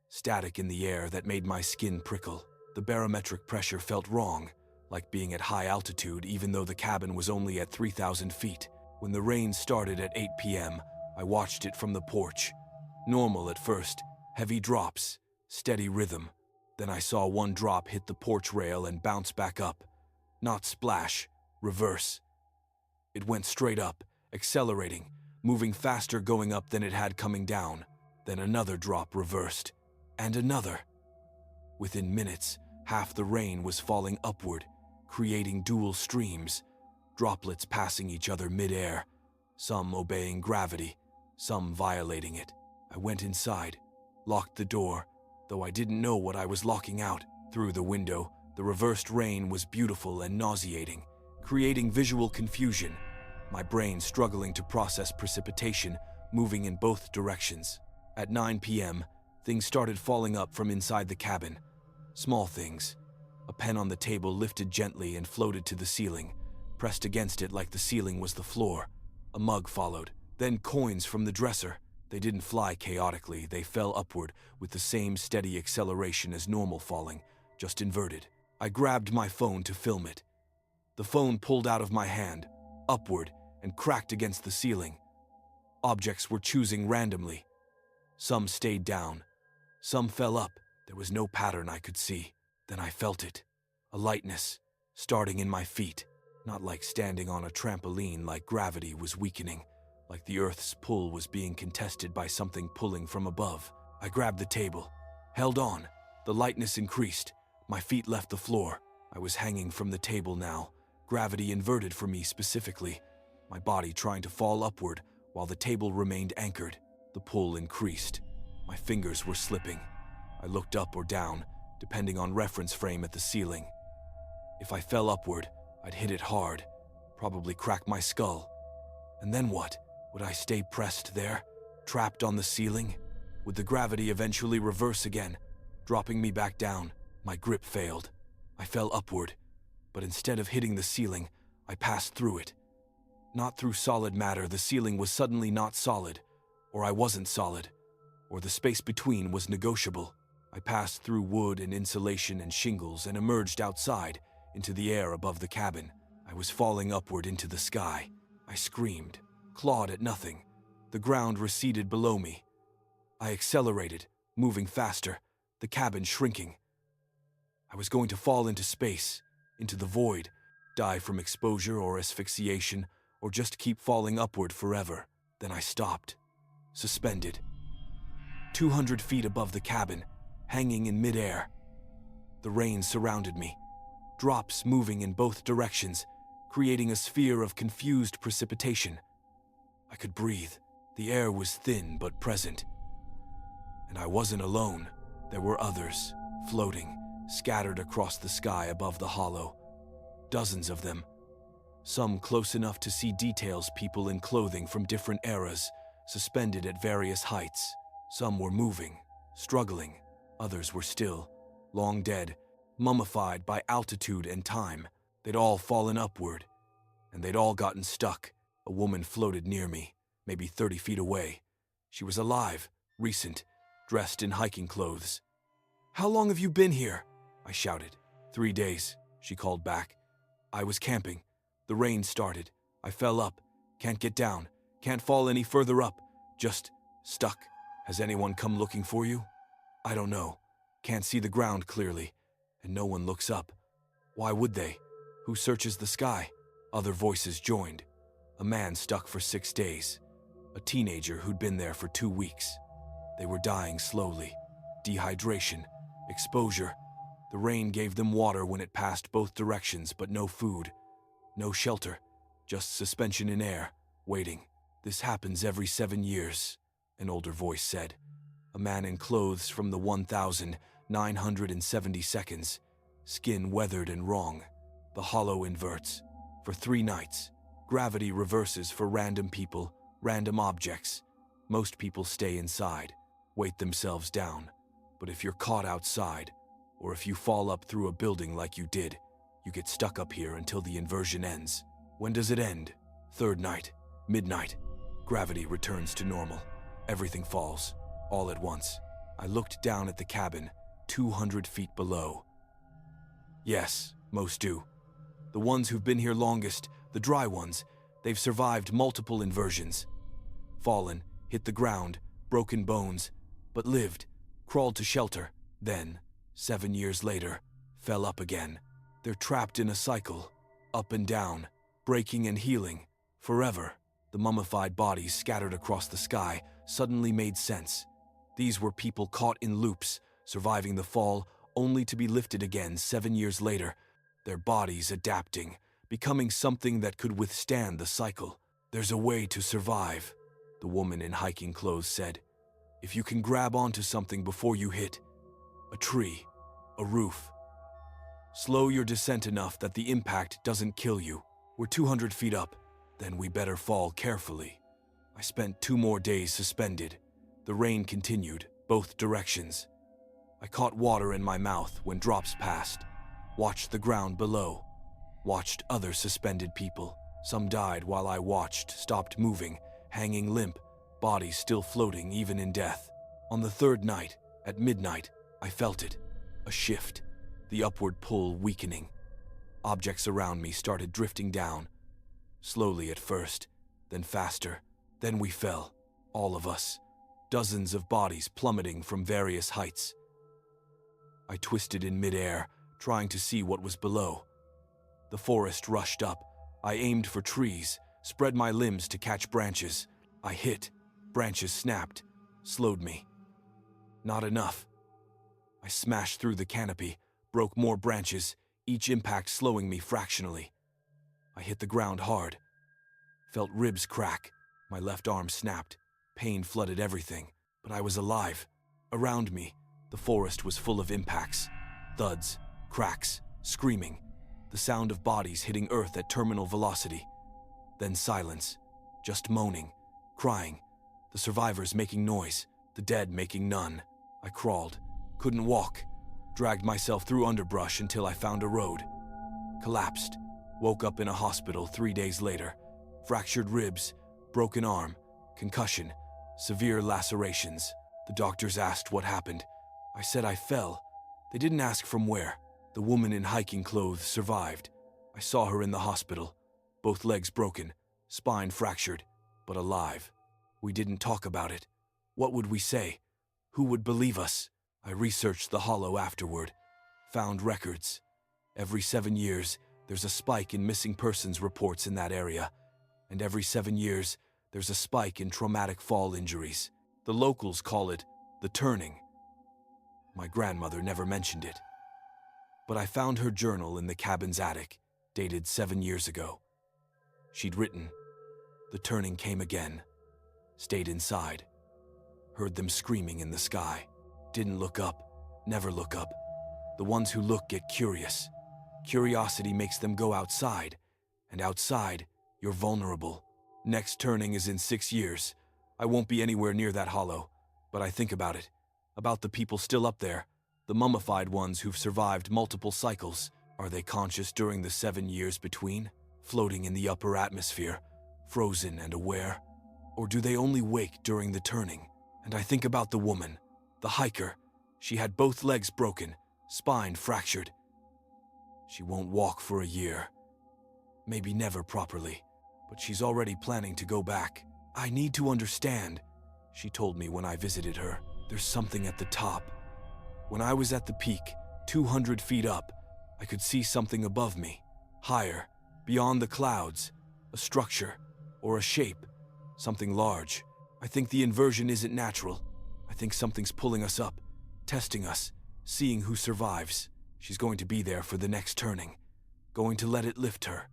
static in the air that made my skin prickle. The barometric pressure felt wrong, like being at high altitude even though the cabin was only at 3,000 feet. When the rain started at 8 p.m., I watched it from the porch. Normal at first, heavy drops, steady rhythm. Then I saw one drop hit the porch rail and bounce back up. Not splash, reverse. It went straight up, accelerating, moving faster going up than it had coming down. Then another drop reversed, and another. Within minutes, half the rain was falling upward, creating dual streams, droplets passing each other mid-air, some obeying gravity, some violating it. I went inside, locked the door, though I didn't know what I was locking out. Through the window, the reversed rain was beautiful and nauseating, creating visual confusion, my brain struggling to process precipitation, moving in both directions. At 9 p.m., things started falling up from inside the cabin. Small things. A pen on the table lifted gently and floated to the ceiling, pressed against it like the ceiling was the floor. A mug followed, then coins from the dresser. They didn't fly chaotically, they fell upward with the same steady acceleration as normal falling, just inverted. I grabbed my phone to film it. The phone pulled out of my hand, upward, and cracked against the ceiling. Objects were choosing randomly. Some stayed down. Some fell up. There was no pattern I could see. Then I felt it. A lightness, starting in my feet. Not like standing on a trampoline, like gravity was weakening, like the Earth's pull was being contested by something pulling from above. I grabbed the table, held on. The lightness increased. My feet left the floor. I was hanging from the table now, gravity inverted for me specifically, my body trying to fall upward while the table remained anchored. The pull increased. My fingers were slipping. I looked up or down, depending on reference frame at the ceiling. If I fell upward, I'd hit it hard, probably crack my skull. And then what? Would I stay pressed there, trapped on the ceiling? Would the gravity eventually reverse again, dropping me back down? My grip failed. I fell upward, but instead of hitting the ceiling, I passed through it. Not through solid matter. The ceiling was suddenly not solid, or I wasn't solid, or the space between was negotiable. I passed through wood and insulation and shingles and emerged outside into the air above the cabin. I was falling upward into the sky. I screamed, clawed at nothing. The ground receded below me. I accelerated, moving faster, the cabin shrinking. I was going to fall into space, into the void, die from exposure or asphyxiation, or just keep falling upward forever. Then I stopped, suspended, 200 feet above the cabin, hanging in midair. The rain surrounded me, drops moving in both directions, creating a sphere of confused precipitation. I could breathe. The air was thin but present. And I wasn't alone. There were others, floating, scattered across the sky above the hollow. Dozens of them. Some close enough to see details, people in clothing from different eras, suspended at various heights. Some were moving, struggling. Others were still, long dead, mummified by altitude and time. They'd all fallen upward, and they'd all gotten stuck. A woman floated near me, maybe 30 feet away. She was alive, recent, dressed in hiking clothes. "How long have you been here?" I shouted. 3 days, she called back. I was camping. The rain started. I fell up. Can't get down. Can't fall any further up. Just stuck. Has anyone come looking for you? I don't know. Can't see the ground clearly, and no one looks up. Why would they? Who searches the sky? Other voices joined. A man stuck for 6 days. A teenager who'd been there for 2 weeks. They were dying slowly. Dehydration, exposure. The rain gave them water when it passed both directions, but no food, no shelter, just suspension in air, waiting. "This happens every 7 years, an older voice said. A man in clothes from the 1970 seconds, skin weathered and wrong. The hollow inverts. For 3 nights. Gravity reverses for random people, random objects. Most people stay inside, weight themselves down. But if you're caught outside, or if you fall up through a building like you did, you get stuck up here until the inversion ends. When does it end? 3rd night, midnight. Gravity returns to normal. Everything falls, all at once. I looked down at the cabin, 200 feet below. Yes, most do. The ones who've been here longest, the dry ones, they've survived multiple inversions. Fallen, hit the ground, broken bones, but lived, crawled to shelter. Then, 7 years later, fell up again. They're trapped in a cycle, up and down, breaking and healing, forever. The mummified bodies scattered across the sky suddenly made sense. These were people caught in loops, surviving the fall, only to be lifted again 7 years later, their bodies adapting, becoming something that could withstand the cycle. "There's a way to survive," the woman in hiking clothes said. "If you can grab onto something before you hit. A tree, a roof. Slow your descent enough that the impact doesn't kill you. We're 200 feet up, then we better fall carefully." I spent 2 more days suspended. The rain continued, both directions. I caught water in my mouth when drops passed, watched the ground below, watched other suspended people. Some died while I watched, stopped moving, hanging limp, bodies still floating even in death. On the 3rd night, at midnight, I felt it. A shift, the upward pull weakening. Objects around me started drifting down. Slowly at first, then faster. Then we fell, all of us. Dozens of bodies plummeting from various heights. I twisted in midair, trying to see what was below. The forest rushed up. I aimed for trees, spread my limbs to catch branches. I hit. Branches snapped, slowed me. Not enough. I smashed through the canopy, broke more branches, each impact slowing me fractionally. I hit the ground hard. Felt ribs crack. My left arm snapped. Pain flooded everything, but I was alive. Around me, the forest was full of impacts. Thuds, cracks, screaming. The sound of bodies hitting earth at terminal velocity. Then silence. just moaning, crying, the survivors making noise, the dead making none. I crawled, couldn't walk, dragged myself through underbrush until I found a road. Collapsed, woke up in a hospital 3 days later. Fractured ribs, broken arm, concussion, severe lacerations. The doctors asked what happened. I said I fell. They didn't ask from where. The woman in hiking clothes survived. I saw her in the hospital. Both legs broken, spine fractured, but alive. We didn't talk about it. What would we say? Who would believe us? I researched the hollow afterward. Found records. Every 7 years, there's a spike in missing persons reports in that area. And every 7 years, there's a spike in traumatic fall injuries. The locals call it the turning. My grandmother never mentioned it. But I found her journal in the cabin's attic, dated 7 years ago. She'd written, "The turning came again. Stayed inside. Heard them screaming in the sky. Didn't look up. Never look up. The ones who look get curious. Curiosity makes them go outside. And outside, you're vulnerable. Next turning is in 6 years. I won't be anywhere near that hollow. But I think about it. About the people still up there. The mummified ones who've survived multiple cycles. Are they conscious during the 7 years between? Floating in the upper atmosphere, frozen and aware? Or do they only wake during the turning? And I think about the woman, the hiker. She had both legs broken, spine fractured. She won't walk for a year. Maybe never properly, but she's already planning to go back. I need to understand, she told me when I visited her. There's something at the top. When I was at the peak, 200 feet up, I could see something above me, higher, beyond the clouds, a structure or a shape, something large. I think the inversion isn't natural. I think something's pulling us up, testing us, seeing who survives. She's going to be there for the next turning, going to let it lift her,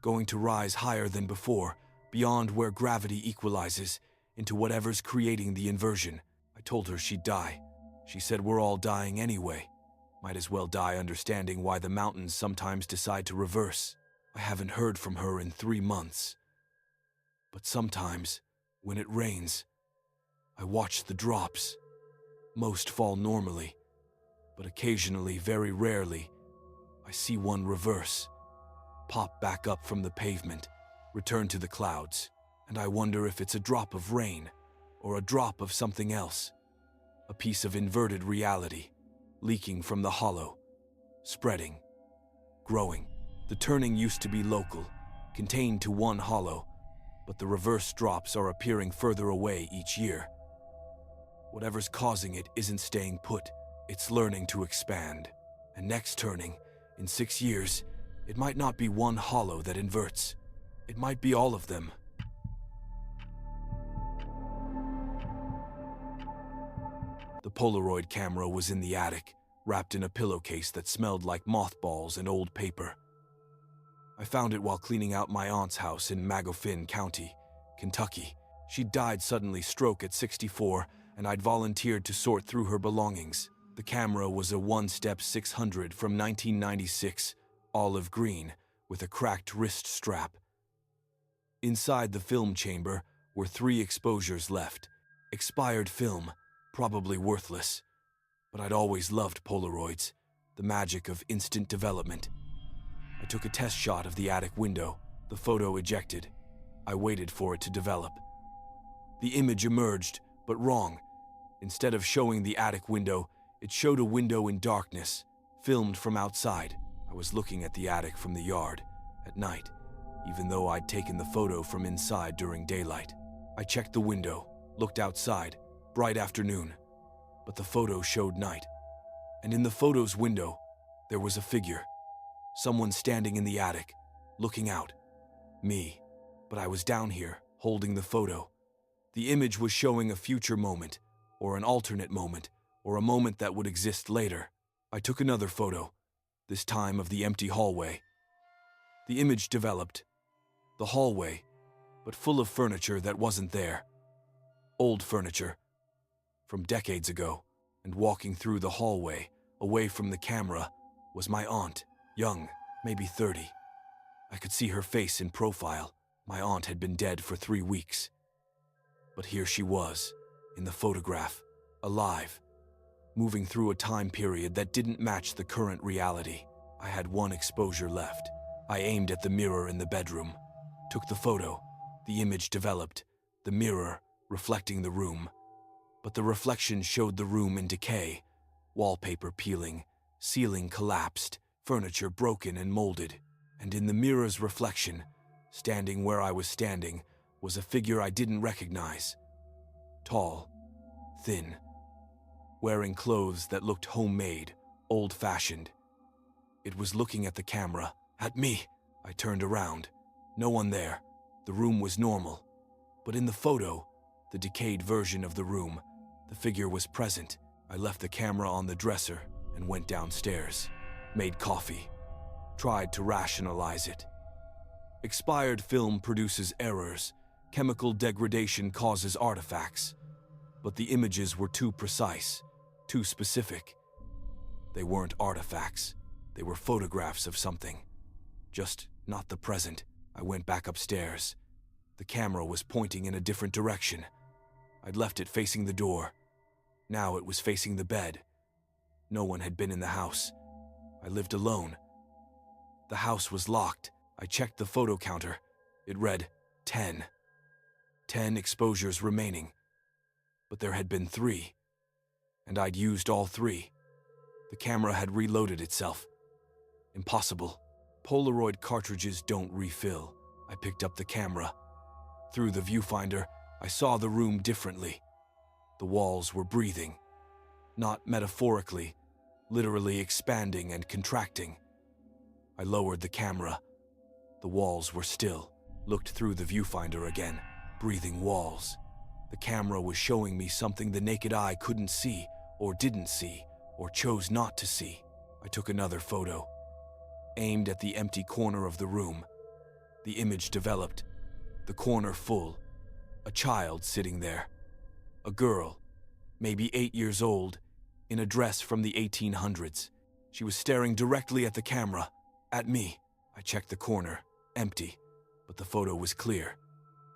going to rise higher than before, beyond where gravity equalizes, into whatever's creating the inversion. I told her she'd die. She said we're all dying anyway. Might as well die understanding why the mountains sometimes decide to reverse. I haven't heard from her in 3 months. But sometimes, when it rains, I watch the drops. Most fall normally, but occasionally, very rarely, I see one reverse, pop back up from the pavement, return to the clouds, and I wonder if it's a drop of rain or a drop of something else, a piece of inverted reality, leaking from the hollow, spreading, growing. The turning used to be local, contained to one hollow, but the reverse drops are appearing further away each year. Whatever's causing it isn't staying put, it's learning to expand. And next turning, in 6 years, it might not be one hollow that inverts. It might be all of them. The Polaroid camera was in the attic, wrapped in a pillowcase that smelled like mothballs and old paper. I found it while cleaning out my aunt's house in Magoffin County, Kentucky. She'd died suddenly stroke at 64, and I'd volunteered to sort through her belongings. The camera was a one-step 600 from 1996, olive green, with a cracked wrist strap. Inside the film chamber were 3 exposures left. Expired film, probably worthless. But I'd always loved Polaroids, the magic of instant development. I took a test shot of the attic window, the photo ejected. I waited for it to develop. The image emerged, but wrong. Instead of showing the attic window, it showed a window in darkness, filmed from outside. I was looking at the attic from the yard, at night, even though I'd taken the photo from inside during daylight. I checked the window, looked outside, bright afternoon, but the photo showed night. And in the photo's window, there was a figure. Someone standing in the attic, looking out. Me. But I was down here, holding the photo. The image was showing a future moment, or an alternate moment, or a moment that would exist later. I took another photo, this time of the empty hallway. The image developed. The hallway, but full of furniture that wasn't there. Old furniture, from decades ago, and walking through the hallway, away from the camera, was my aunt, young, maybe 30. I could see her face in profile, My aunt had been dead for 3 weeks. But here she was, in the photograph, alive, moving through a time period that didn't match the current reality. I had one exposure left. I aimed at the mirror in the bedroom, took the photo. The image developed, the mirror reflecting the room. But the reflection showed the room in decay, wallpaper peeling, ceiling collapsed, furniture broken and molded. And in the mirror's reflection, standing where I was standing, was a figure I didn't recognize. Tall, thin, wearing clothes that looked homemade, old-fashioned. It was looking at the camera, at me. I turned around. No one there. The room was normal. But in the photo, the decayed version of the room, the figure was present. I left the camera on the dresser and went downstairs. Made coffee. Tried to rationalize it. Expired film produces errors. Chemical degradation causes artifacts. But the images were too precise, too specific. They weren't artifacts. They were photographs of something. Just not the present. I went back upstairs. The camera was pointing in a different direction. I'd left it facing the door. Now it was facing the bed. No one had been in the house. I lived alone. The house was locked. I checked the photo counter. It read 10. 10 exposures remaining. But there had been 3. And I'd used all 3. The camera had reloaded itself. Impossible. Polaroid cartridges don't refill. I picked up the camera. Through the viewfinder, I saw the room differently. The walls were breathing. Not metaphorically, literally expanding and contracting. I lowered the camera. The walls were still. Looked through the viewfinder again. Breathing walls. The camera was showing me something the naked eye couldn't see, or didn't see, or chose not to see. I took another photo. Aimed at the empty corner of the room. The image developed. The corner full. A child sitting there. A girl, maybe 8 years old, in a dress from the 1800s. She was staring directly at the camera, at me. I checked the corner, empty, but the photo was clear.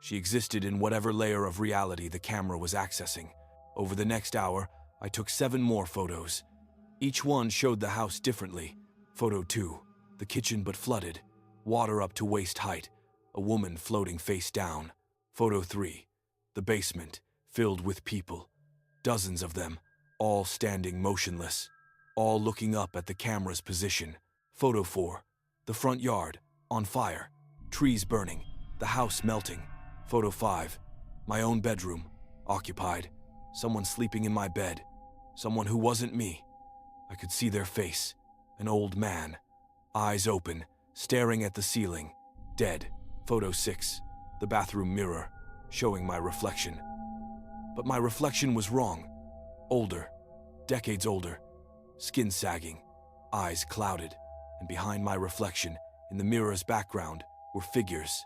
She existed in whatever layer of reality the camera was accessing. Over the next hour, I took 7 more photos. Each one showed the house differently. Photo 2, the kitchen but flooded, water up to waist height, a woman floating face down. Photo 3, the basement, filled with people, dozens of them, all standing motionless, all looking up at the camera's position. Photo 4, the front yard, on fire, trees burning, the house melting. Photo 5, my own bedroom, occupied, someone sleeping in my bed, someone who wasn't me. I could see their face, an old man, eyes open, staring at the ceiling, dead. Photo 6, the bathroom mirror, showing my reflection. But my reflection was wrong. Older, decades older, skin sagging, eyes clouded, and behind my reflection, in the mirror's background, were figures,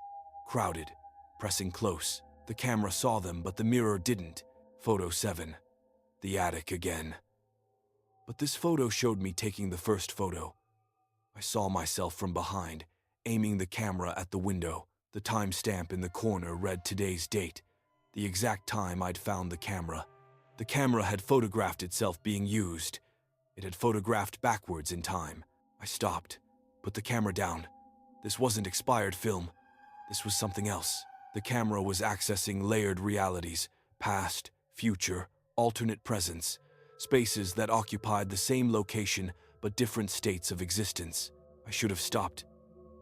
crowded, pressing close. The camera saw them, but the mirror didn't. Photo 7, the attic again. But this photo showed me taking the first photo. I saw myself from behind, aiming the camera at the window. The timestamp in the corner read today's date, the exact time I'd found the camera. The camera had photographed itself being used. It had photographed backwards in time. I stopped, put the camera down. This wasn't expired film. This was something else. The camera was accessing layered realities, past, future, alternate presence, spaces that occupied the same location but different states of existence. I should have stopped,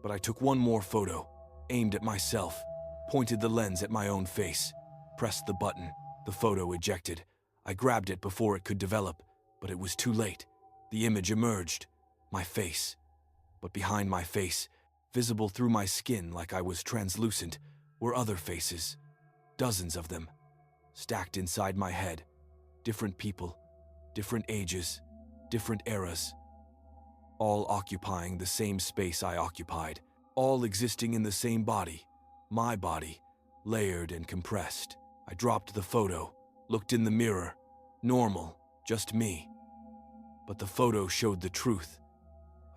but I took one more photo, aimed at myself, pointed the lens at my own face, pressed the button. The photo ejected. I grabbed it before it could develop, but it was too late. The image emerged, my face. But behind my face, visible through my skin like I was translucent, were other faces, dozens of them, stacked inside my head. Different people, different ages, different eras, all occupying the same space I occupied, all existing in the same body, my body, layered and compressed. I dropped the photo, looked in the mirror, normal, just me. But the photo showed the truth.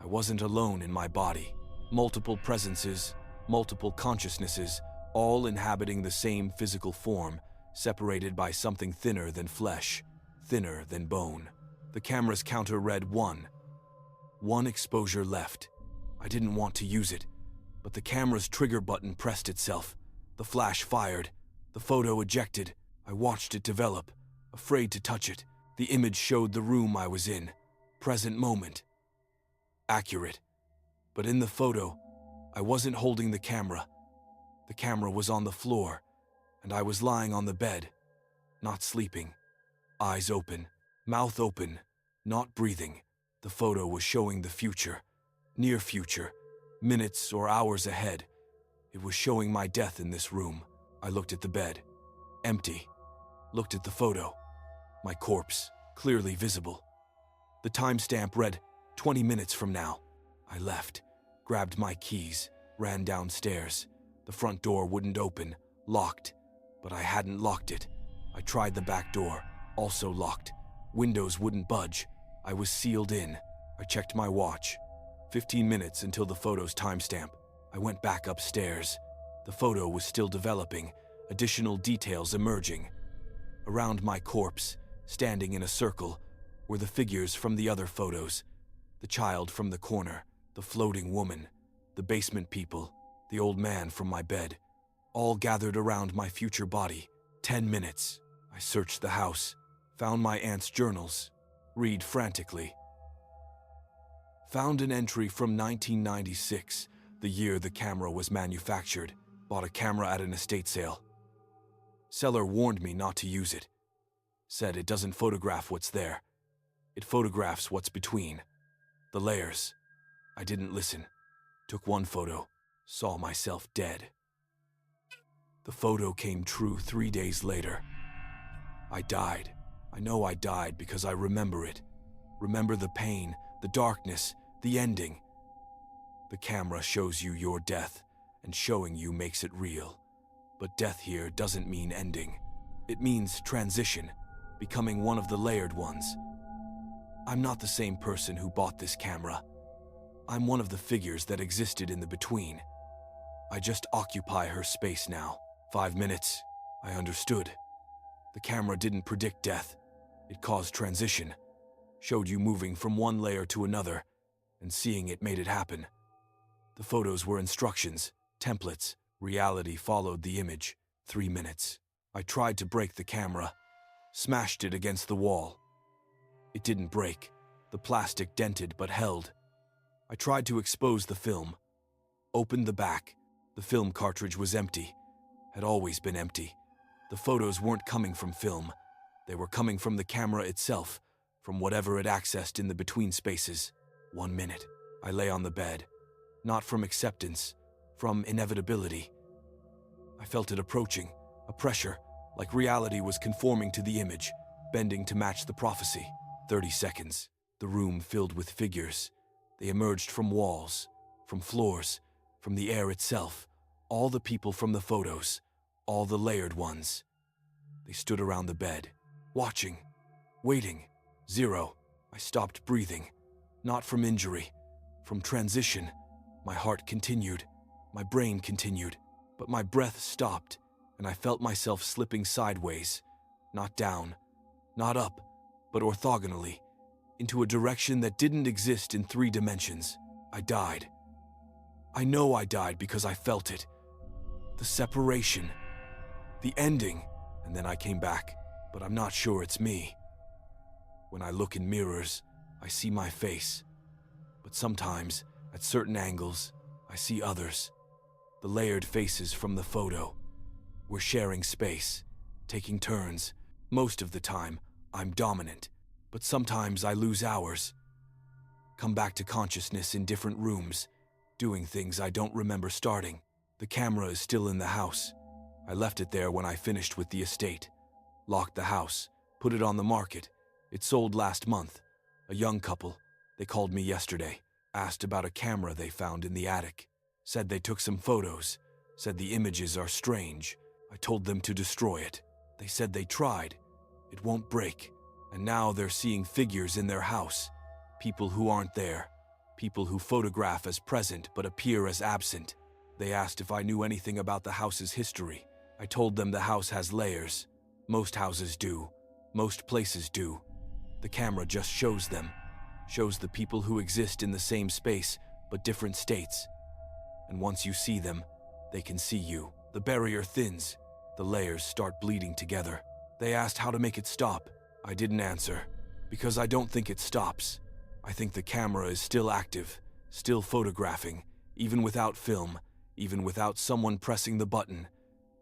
I wasn't alone in my body. Multiple presences, multiple consciousnesses, all inhabiting the same physical form, separated by something thinner than flesh, thinner than bone. The camera's counter read 1. 1 exposure left. I didn't want to use it, but the camera's trigger button pressed itself. The flash fired. The photo ejected. I watched it develop, afraid to touch it. The image showed the room I was in. Present moment. Accurate. But in the photo, I wasn't holding the camera. The camera was on the floor, and I was lying on the bed, not sleeping. Eyes open, mouth open, not breathing. The photo was showing the future, near future, minutes or hours ahead. It was showing my death in this room. I looked at the bed, empty. Looked at the photo, my corpse, clearly visible. The timestamp read 20 minutes from now. I left, grabbed my keys, ran downstairs. The front door wouldn't open, locked, but I hadn't locked it. I tried the back door, also locked. Windows wouldn't budge. I was sealed in. I checked my watch. 15 minutes until the photo's timestamp. I went back upstairs. The photo was still developing, additional details emerging. Around my corpse, standing in a circle, were the figures from the other photos. The child from the corner, the floating woman, the basement people, the old man from my bed, all gathered around my future body. 10 minutes. I searched the house, found my aunt's journals, read frantically. Found an entry from 1996, the year the camera was manufactured. Bought a camera at an estate sale. Seller warned me not to use it. Said it doesn't photograph what's there. It photographs what's between. The layers. I didn't listen. Took one photo. Saw myself dead. The photo came true 3 days later. I died. I know I died because I remember it. Remember the pain, the darkness, the ending. The camera shows you your death, and showing you makes it real. But death here doesn't mean ending. It means transition, becoming one of the layered ones. I'm not the same person who bought this camera. I'm one of the figures that existed in the between. I just occupy her space now. 5 minutes. I understood. The camera didn't predict death. It caused transition. Showed you moving from one layer to another, and seeing it made it happen. The photos were instructions, templates. Reality followed the image. 3 minutes. I tried to break the camera. Smashed it against the wall. It didn't break. The plastic dented but held. I tried to expose the film. Opened the back. The film cartridge was empty. Had always been empty. The photos weren't coming from film. They were coming from the camera itself, from whatever it accessed in the between spaces. 1 minute. I lay on the bed. Not from acceptance, from inevitability. I felt it approaching, a pressure, like reality was conforming to the image, bending to match the prophecy. 30 seconds. The room filled with figures. They emerged from walls, from floors, from the air itself. All the people from the photos, all the layered ones. They stood around the bed, watching, waiting. 0. I stopped breathing. Not from injury, from transition. My heart continued, my brain continued, but my breath stopped, and I felt myself slipping sideways, not down, not up, but orthogonally, into a direction that didn't exist in 3 dimensions. I died. I know I died because I felt it. The separation, the ending, and then I came back, but I'm not sure it's me. When I look in mirrors, I see my face, but sometimes, at certain angles, I see others. The layered faces from the photo. We're sharing space, taking turns. Most of the time, I'm dominant, but sometimes I lose hours. Come back to consciousness in different rooms, doing things I don't remember starting. The camera is still in the house. I left it there when I finished with the estate. Locked the house, put it on the market. It sold last month. A young couple. They called me yesterday. Asked about a camera they found in the attic. Said they took some photos. Said the images are strange. I told them to destroy it. They said they tried. It won't break. And now they're seeing figures in their house. People who aren't there. People who photograph as present but appear as absent. They asked if I knew anything about the house's history. I told them the house has layers. Most houses do. Most places do. The camera just shows them. Shows the people who exist in the same space, but different states. And once you see them, they can see you. The barrier thins. The layers start bleeding together. They asked how to make it stop. I didn't answer, because I don't think it stops. I think the camera is still active, still photographing, even without film, even without someone pressing the button.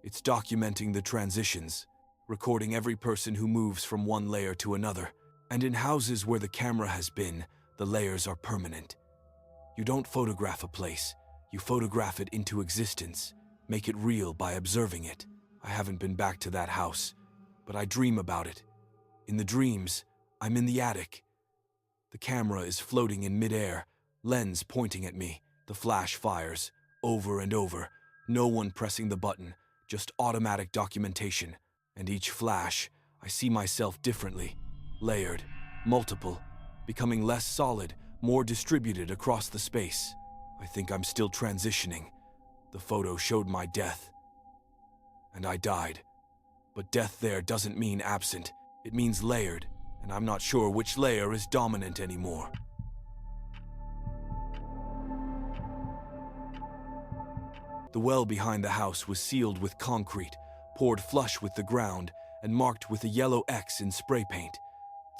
It's documenting the transitions, recording every person who moves from one layer to another. And in houses where the camera has been, the layers are permanent. You don't photograph a place, you photograph it into existence, make it real by observing it. I haven't been back to that house, but I dream about it. In the dreams, I'm in the attic. The camera is floating in midair, lens pointing at me. The flash fires, over and over, no one pressing the button, just automatic documentation. And each flash, I see myself differently, layered, multiple, becoming less solid, more distributed across the space. I think I'm still transitioning. The photo showed my death. And I died. But death there doesn't mean absent, it means layered, and I'm not sure which layer is dominant anymore. The well behind the house was sealed with concrete, poured flush with the ground, and marked with a yellow X in spray paint,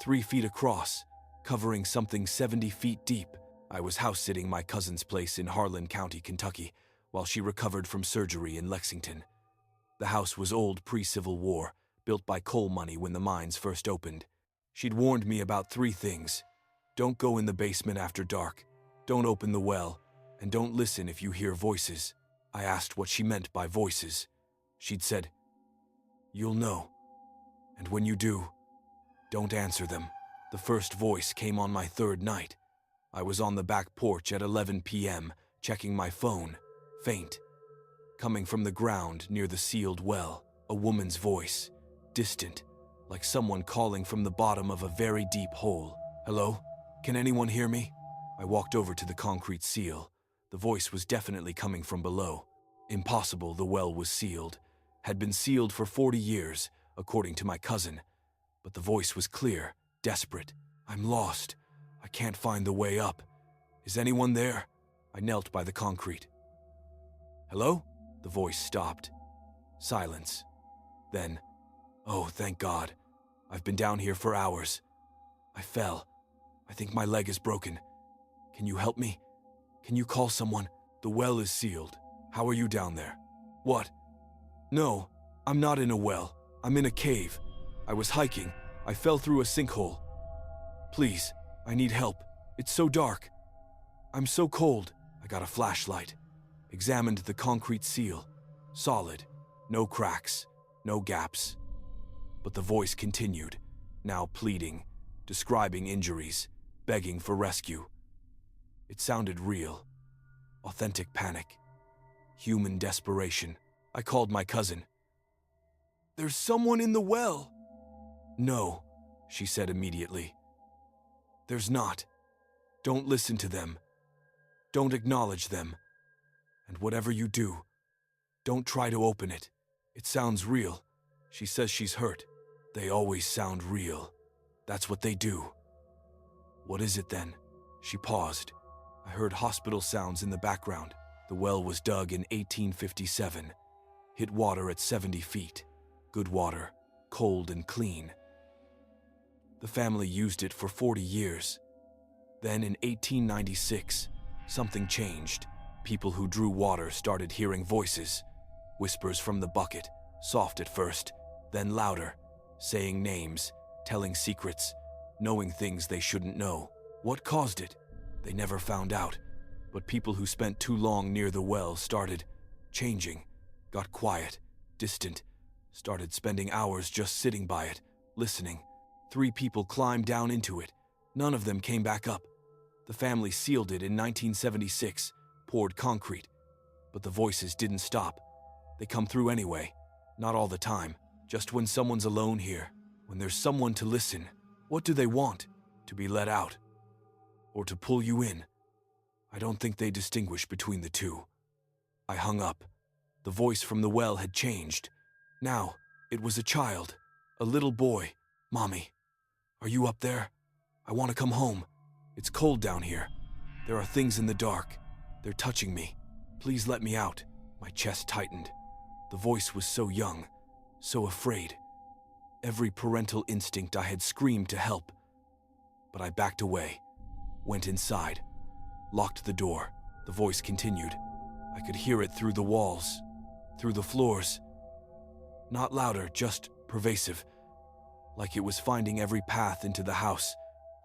3 feet across, covering something 70 feet deep. I was house-sitting my cousin's place in Harlan County, Kentucky, while she recovered from surgery in Lexington. The house was old pre-Civil War, built by coal money when the mines first opened. She'd warned me about 3 things. Don't go in the basement after dark, don't open the well, and don't listen if you hear voices. I asked what she meant by voices. She'd said, "You'll know. And when you do, don't answer them." The first voice came on my 3rd night. I was on the back porch at 11 p.m., checking my phone, faint. Coming from the ground near the sealed well, a woman's voice, distant, like someone calling from the bottom of a very deep hole. "Hello? Can anyone hear me?" I walked over to the concrete seal. The voice was definitely coming from below. Impossible, the well was sealed. Had been sealed for 40 years, according to my cousin. But the voice was clear, desperate. "I'm lost. I can't find the way up. Is anyone there?" I knelt by the concrete. "Hello?" The voice stopped. Silence. Then, "Oh, thank God. I've been down here for hours. I fell. I think my leg is broken. Can you help me? Can you call someone? The well is sealed. How are you down there?" "What? No, I'm not in a well. I'm in a cave. I was hiking. I fell through a sinkhole. Please, I need help. It's so dark. I'm so cold." I got a flashlight. Examined the concrete seal. Solid. No cracks. No gaps. But the voice continued, now pleading, describing injuries, begging for rescue. It sounded real. Authentic panic. Human desperation. I called my cousin. "There's someone in the well." "No," she said immediately. "There's not. Don't listen to them. Don't acknowledge them. And whatever you do, don't try to open it. It sounds real." She says she's hurt. They always sound real. That's what they do. "What is it then?" She paused. I heard hospital sounds in the background. The well was dug in 1857. Hit water at 70 feet. Good water, cold and clean. The family used it for 40 years. Then in 1896, something changed. People who drew water started hearing voices. Whispers from the bucket, soft at first, then louder, saying names, telling secrets, knowing things they shouldn't know. What caused it? They never found out. But people who spent too long near the well started changing, got quiet, distant, started spending hours just sitting by it, listening. 3 people climbed down into it. None of them came back up. The family sealed it in 1976, poured concrete. But the voices didn't stop. They come through anyway. Not all the time, just when someone's alone here, when there's someone to listen. What do they want? To be let out? Or to pull you in? I don't think they distinguish between the two. I hung up. The voice from the well had changed. Now, it was a child, a little boy. Mommy, are you up there? I want to come home. It's cold down here. There are things in the dark. They're touching me. Please let me out. My chest tightened. The voice was so young, so afraid. Every parental instinct I had screamed to help. But I backed away, went inside, locked the door. The voice continued. I could hear it through the walls, through the floors. Not louder, just pervasive, like it was finding every path into the house,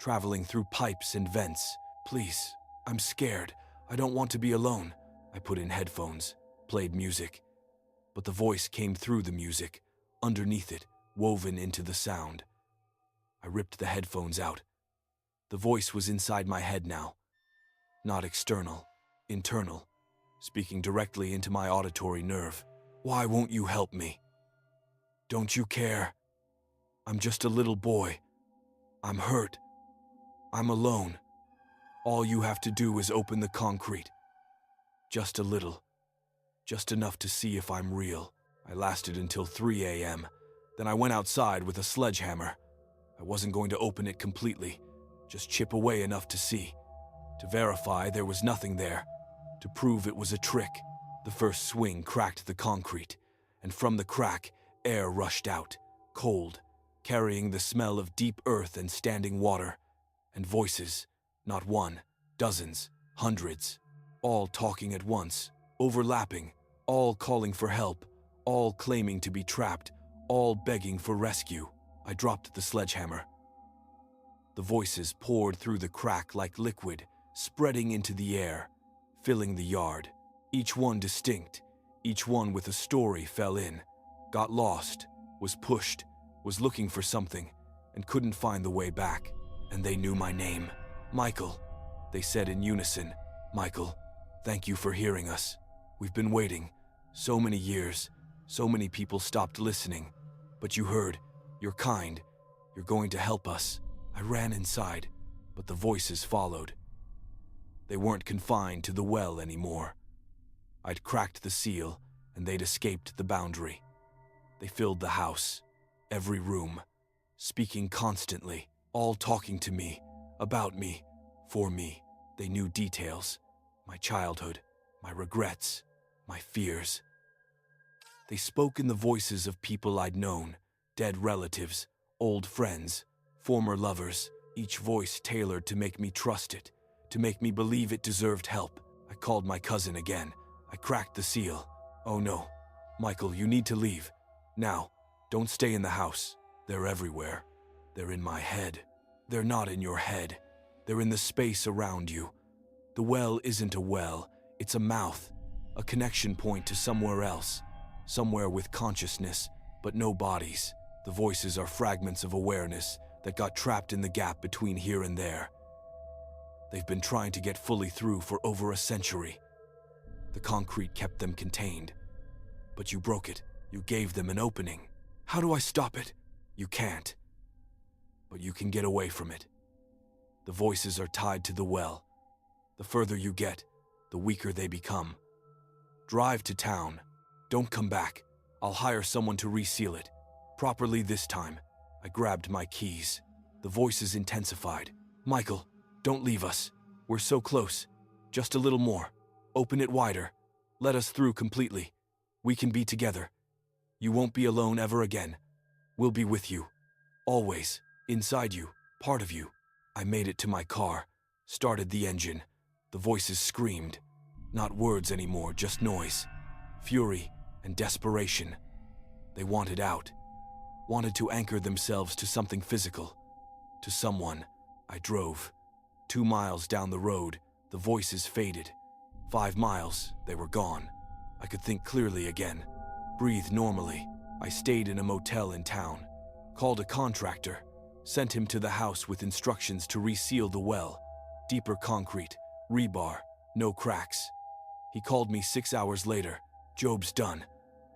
traveling through pipes and vents. Please, I'm scared. I don't want to be alone. I put in headphones, played music. But the voice came through the music, underneath it, woven into the sound. I ripped the headphones out. The voice was inside my head now. Not external, internal, speaking directly into my auditory nerve. Why won't you help me? Don't you care? I'm just a little boy. I'm hurt. I'm alone. All you have to do is open the concrete. Just a little. Just enough to see if I'm real. I lasted until 3 a.m. Then I went outside with a sledgehammer. I wasn't going to open it completely, just chip away enough to see. To verify there was nothing there. To prove it was a trick. The first swing cracked the concrete, and from the crack, air rushed out, cold, carrying the smell of deep earth and standing water. And voices, not one, dozens, hundreds, all talking at once, overlapping, all calling for help, all claiming to be trapped, all begging for rescue. I dropped the sledgehammer. The voices poured through the crack like liquid, spreading into the air, filling the yard. Each one distinct, each one with a story fell in, got lost, was pushed, was looking for something, and couldn't find the way back. And they knew my name. Michael, they said in unison. Michael, thank you for hearing us. We've been waiting. So many years. So many people stopped listening. But you heard. You're kind. You're going to help us. I ran inside, but the voices followed. They weren't confined to the well anymore. I'd cracked the seal, and they'd escaped the boundary. They filled the house, every room, speaking constantly, all talking to me, about me, for me. They knew details, my childhood, my regrets, my fears. They spoke in the voices of people I'd known, dead relatives, old friends, former lovers, each voice tailored to make me trust it, to make me believe it deserved help. I called my cousin again. I cracked the seal. Oh no. Michael, you need to leave. Now. Don't stay in the house. They're everywhere. They're in my head. They're not in your head. They're in the space around you. The well isn't a well. It's a mouth. A connection point to somewhere else. Somewhere with consciousness, but no bodies. The voices are fragments of awareness that got trapped in the gap between here and there. They've been trying to get fully through for over a century. The concrete kept them contained. But you broke it. You gave them an opening. How do I stop it? You can't. But you can get away from it. The voices are tied to the well. The further you get, the weaker they become. Drive to town. Don't come back. I'll hire someone to reseal it. Properly this time. I grabbed my keys. The voices intensified. Michael, don't leave us. We're so close. Just a little more. Open it wider. Let us through completely. We can be together. You won't be alone ever again. We'll be with you. Always. Inside you. Part of you. I made it to my car. Started the engine. The voices screamed. Not words anymore, just noise. Fury and desperation. They wanted out. Wanted to anchor themselves to something physical. To someone. I drove. 2 miles down the road, the voices faded. 5 miles, they were gone. I could think clearly again. Breathe normally. I stayed in a motel in town. Called a contractor. Sent him to the house with instructions to reseal the well. Deeper concrete. Rebar. No cracks. He called me 6 hours later. Job's done.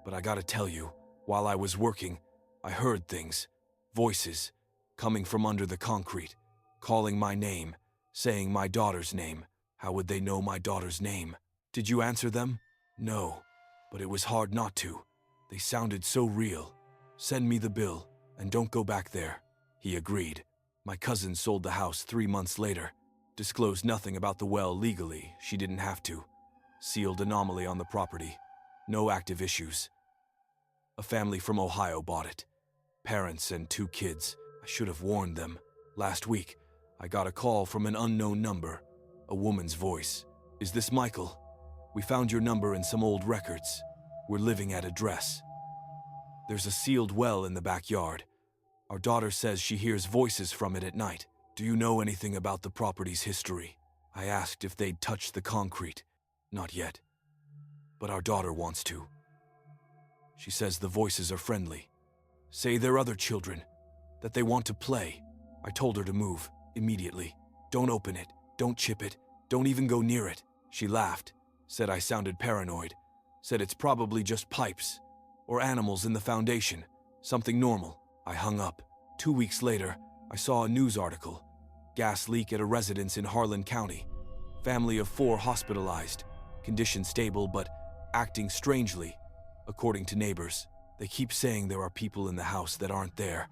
But I gotta tell you, while I was working, I heard things. Voices. Coming from under the concrete. Calling my name. Saying my daughter's name. How would they know my daughter's name? Did you answer them? No, but it was hard not to. They sounded so real. Send me the bill, and don't go back there. He agreed. My cousin sold the house 3 months later. Disclosed nothing about the well legally, she didn't have to. Sealed anomaly on the property. No active issues. A family from Ohio bought it. Parents and 2 kids. I should have warned them. Last week, I got a call from an unknown number. A woman's voice. Is this Michael? We found your number in some old records. We're living at address. There's a sealed well in the backyard. Our daughter says she hears voices from it at night. Do you know anything about the property's history? I asked if they'd touched the concrete. Not yet. But our daughter wants to. She says the voices are friendly. Say they're other children. That they want to play. I told her to move, immediately. Don't open it. Don't chip it. Don't even go near it. She laughed. Said I sounded paranoid. Said it's probably just pipes. Or animals in the foundation. Something normal. I hung up. 2 weeks later, I saw a news article. Gas leak at a residence in Harlan County. Family of 4 hospitalized. Condition stable, but acting strangely, according to neighbors. They keep saying there are people in the house that aren't there.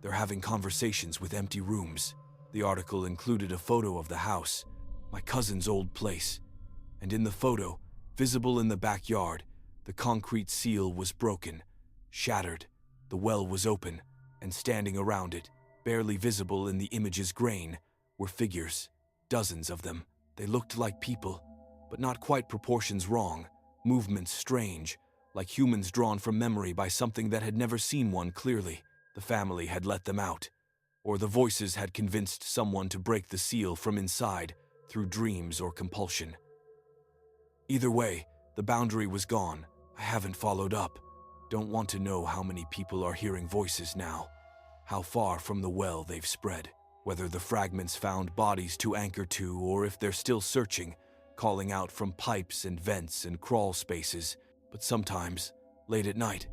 They're having conversations with empty rooms. The article included a photo of the house, my cousin's old place. And in the photo, visible in the backyard, the concrete seal was broken, shattered. The well was open, and standing around it, barely visible in the image's grain, were figures, dozens of them. They looked like people, but not quite proportions wrong, movements strange, like humans drawn from memory by something that had never seen one clearly. The family had let them out, or the voices had convinced someone to break the seal from inside through dreams or compulsion. Either way, the boundary was gone. I haven't followed up. Don't want to know how many people are hearing voices now, how far from the well they've spread, whether the fragments found bodies to anchor to or if they're still searching, calling out from pipes and vents and crawl spaces. But sometimes, late at night,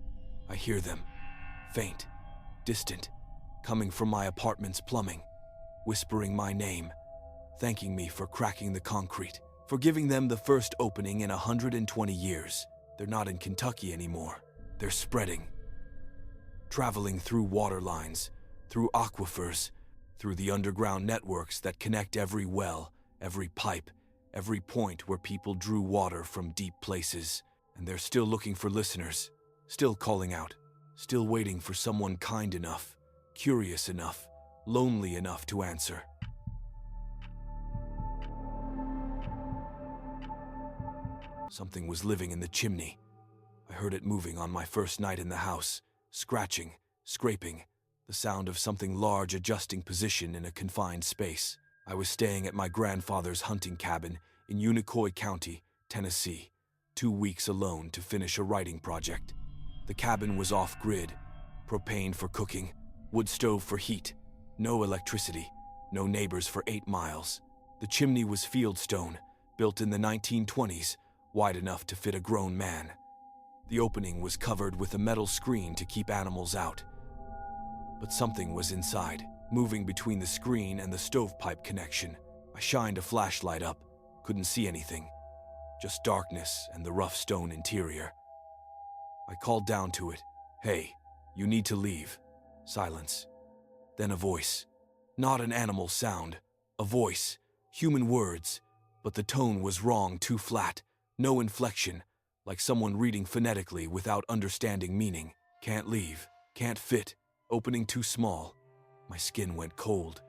I hear them, faint, distant, coming from my apartment's plumbing, whispering my name, thanking me for cracking the concrete, for giving them the first opening in 120 years. They're not in Kentucky anymore. They're spreading, traveling through water lines, through aquifers, through the underground networks that connect every well, every pipe, every point where people drew water from deep places. And they're still looking for listeners, still calling out, still waiting for someone kind enough, curious enough, lonely enough to answer. Something was living in the chimney. I heard it moving on my first night in the house, scratching, scraping, the sound of something large adjusting position in a confined space. I was staying at my grandfather's hunting cabin in Unicoi County, Tennessee, 2 weeks alone to finish a writing project. The cabin was off-grid, propane for cooking, wood stove for heat, no electricity, no neighbors for 8 miles. The chimney was fieldstone, built in the 1920s, wide enough to fit a grown man. The opening was covered with a metal screen to keep animals out. But something was inside, moving between the screen and the stovepipe connection. I shined a flashlight up, couldn't see anything, just darkness and the rough stone interior. I called down to it, "Hey, you need to leave." Silence. Then a voice. Not an animal sound, a voice, human words, but the tone was wrong, too flat, no inflection, like someone reading phonetically without understanding meaning. Can't leave, can't fit, opening too small. My skin went cold.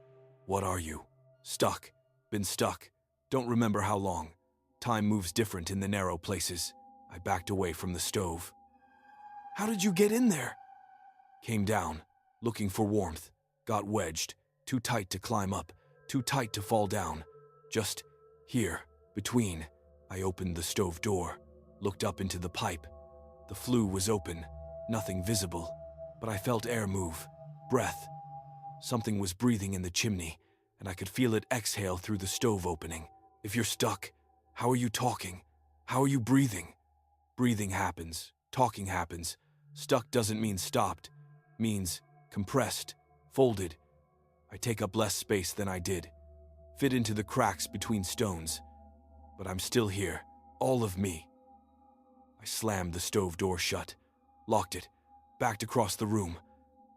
What are you? Stuck. Been stuck. Don't remember how long. Time moves different in the narrow places. I backed away from the stove. How did you get in there? Came down, looking for warmth. Got wedged, too tight to climb up, too tight to fall down. Just here, between. I opened the stove door, looked up into the pipe. The flue was open, nothing visible, but I felt air move, breath. Something was breathing in the chimney, and I could feel it exhale through the stove opening. If you're stuck, how are you talking? How are you breathing? Breathing happens, talking happens. Stuck doesn't mean stopped, means compressed, folded. I take up less space than I did, fit into the cracks between stones. But I'm still here, all of me. I slammed the stove door shut, locked it, backed across the room.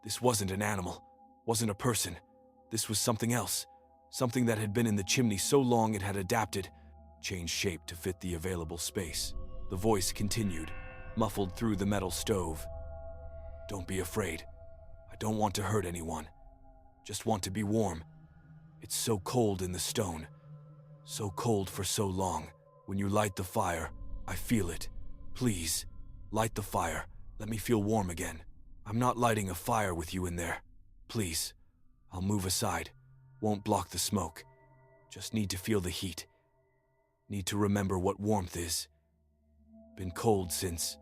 This wasn't an animal, wasn't a person. This was something else, something that had been in the chimney so long it had adapted, changed shape to fit the available space. The voice continued, muffled through the metal stove. Don't be afraid. I don't want to hurt anyone. Just want to be warm. It's so cold in the stone. So cold for so long. When you light the fire, I feel it. Please, light the fire. Let me feel warm again. I'm not lighting a fire with you in there. Please, I'll move aside. Won't block the smoke. Just need to feel the heat. Need to remember what warmth is. Been cold since...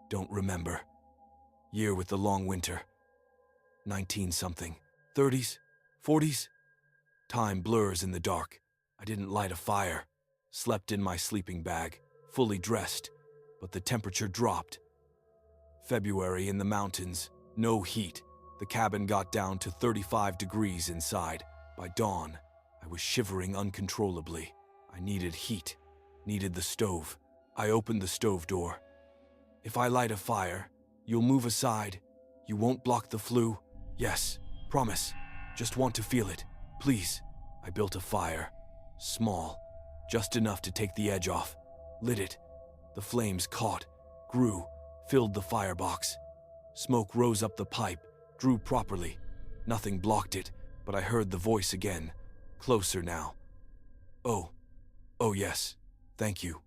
Don't remember. Year with the long winter. 19-something. 30s? 40s? Time blurs in the dark. I didn't light a fire. Slept in my sleeping bag, fully dressed, but the temperature dropped. February in the mountains, no heat. The cabin got down to 35 degrees inside. By dawn, I was shivering uncontrollably. I needed heat, needed the stove. I opened the stove door. If I light a fire, you'll move aside. You won't block the flue. Yes, promise. Just want to feel it. Please. I built a fire. Small, just enough to take the edge off. Lit it. The flames caught, grew, filled the firebox. Smoke rose up the pipe, drew properly. Nothing blocked it, but I heard the voice again, closer now. Oh yes, thank you.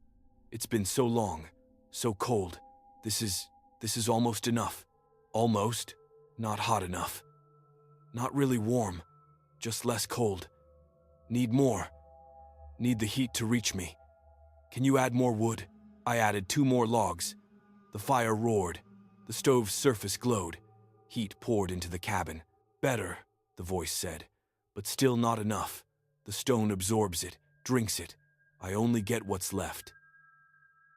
It's been so long, so cold. This is almost enough. Almost, not hot enough. Not really warm, just less cold. Need more. Need the heat to reach me. Can you add more wood? I added 2 more logs. The fire roared. The stove's surface glowed. Heat poured into the cabin. Better, the voice said, but still not enough. The stone absorbs it, drinks it. I only get what's left.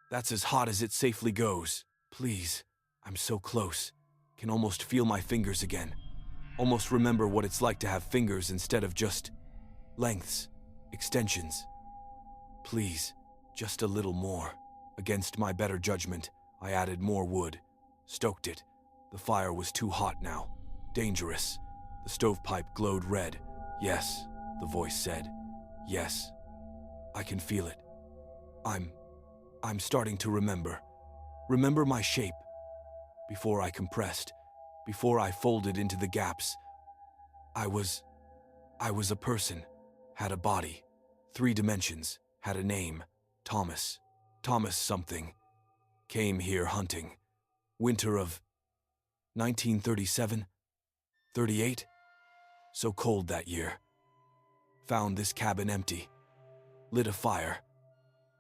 That's as hot as it safely goes. Please, I'm so close. Can almost feel my fingers again. Almost remember what it's like to have fingers instead of just lengths, extensions. Please, just a little more. Against my better judgment, I added more wood, stoked it. The fire was too hot now. Dangerous. The stovepipe glowed red. Yes, the voice said. Yes. I can feel it. I'm starting to remember. Remember my shape. Before I compressed, before I folded into the gaps, I was a person, had a body, 3 dimensions, had a name, Thomas something. Came here hunting. Winter of 1937, 38? So cold that year. Found this cabin empty. Lit a fire.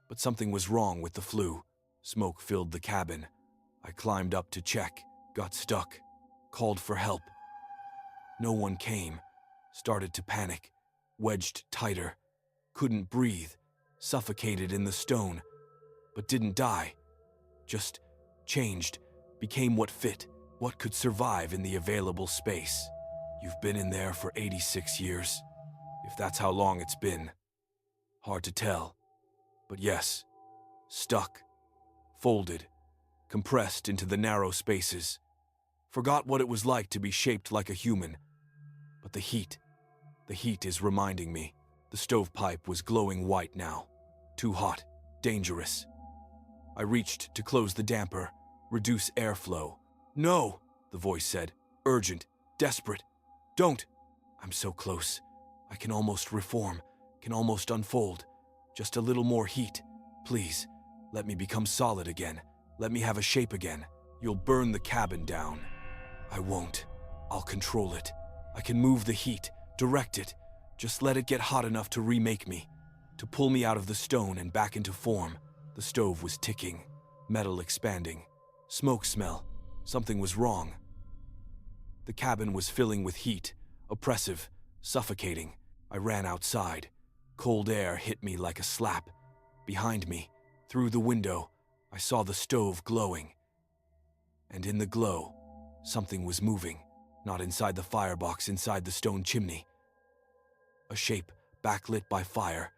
But something was wrong with the flue. Smoke filled the cabin. I climbed up to check, got stuck, called for help. No one came. Started to panic, wedged tighter. Couldn't breathe, suffocated in the stone. But didn't die. Just changed, became what fit, what could survive in the available space. You've been in there for 86 years, if that's how long it's been. Hard to tell, but yes, stuck, folded, compressed into the narrow spaces. Forgot what it was like to be shaped like a human. But the heat is reminding me. The stovepipe was glowing white now. Too hot, dangerous. I reached to close the damper, reduce airflow. No, the voice said, urgent, desperate. Don't. I'm so close. I can almost reform, can almost unfold. Just a little more heat. Please, let me become solid again. Let me have a shape again. You'll burn the cabin down. I won't. I'll control it. I can move the heat, direct it. Just let it get hot enough to remake me, to pull me out of the stone and back into form. The stove was ticking, metal expanding. Smoke smell. Something was wrong. The cabin was filling with heat, oppressive, suffocating. I ran outside. Cold air hit me like a slap. Behind me, through the window, I saw the stove glowing. And in the glow, something was moving, not inside the firebox, inside the stone chimney. A shape backlit by fire.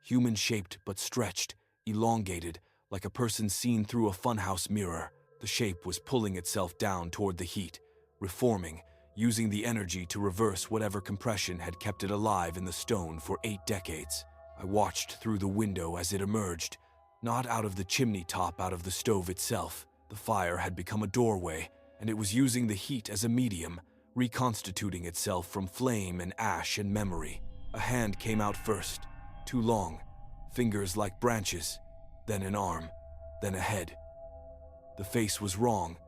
Human-shaped but stretched, elongated, like a person seen through a funhouse mirror. The shape was pulling itself down toward the heat, reforming, using the energy to reverse whatever compression had kept it alive in the stone for 8 decades. I watched through the window as it emerged, not out of the chimney top, out of the stove itself. The fire had become a doorway, and it was using the heat as a medium, reconstituting itself from flame and ash and memory. A hand came out first, too long, fingers like branches, then an arm, then a head. The face was wrong,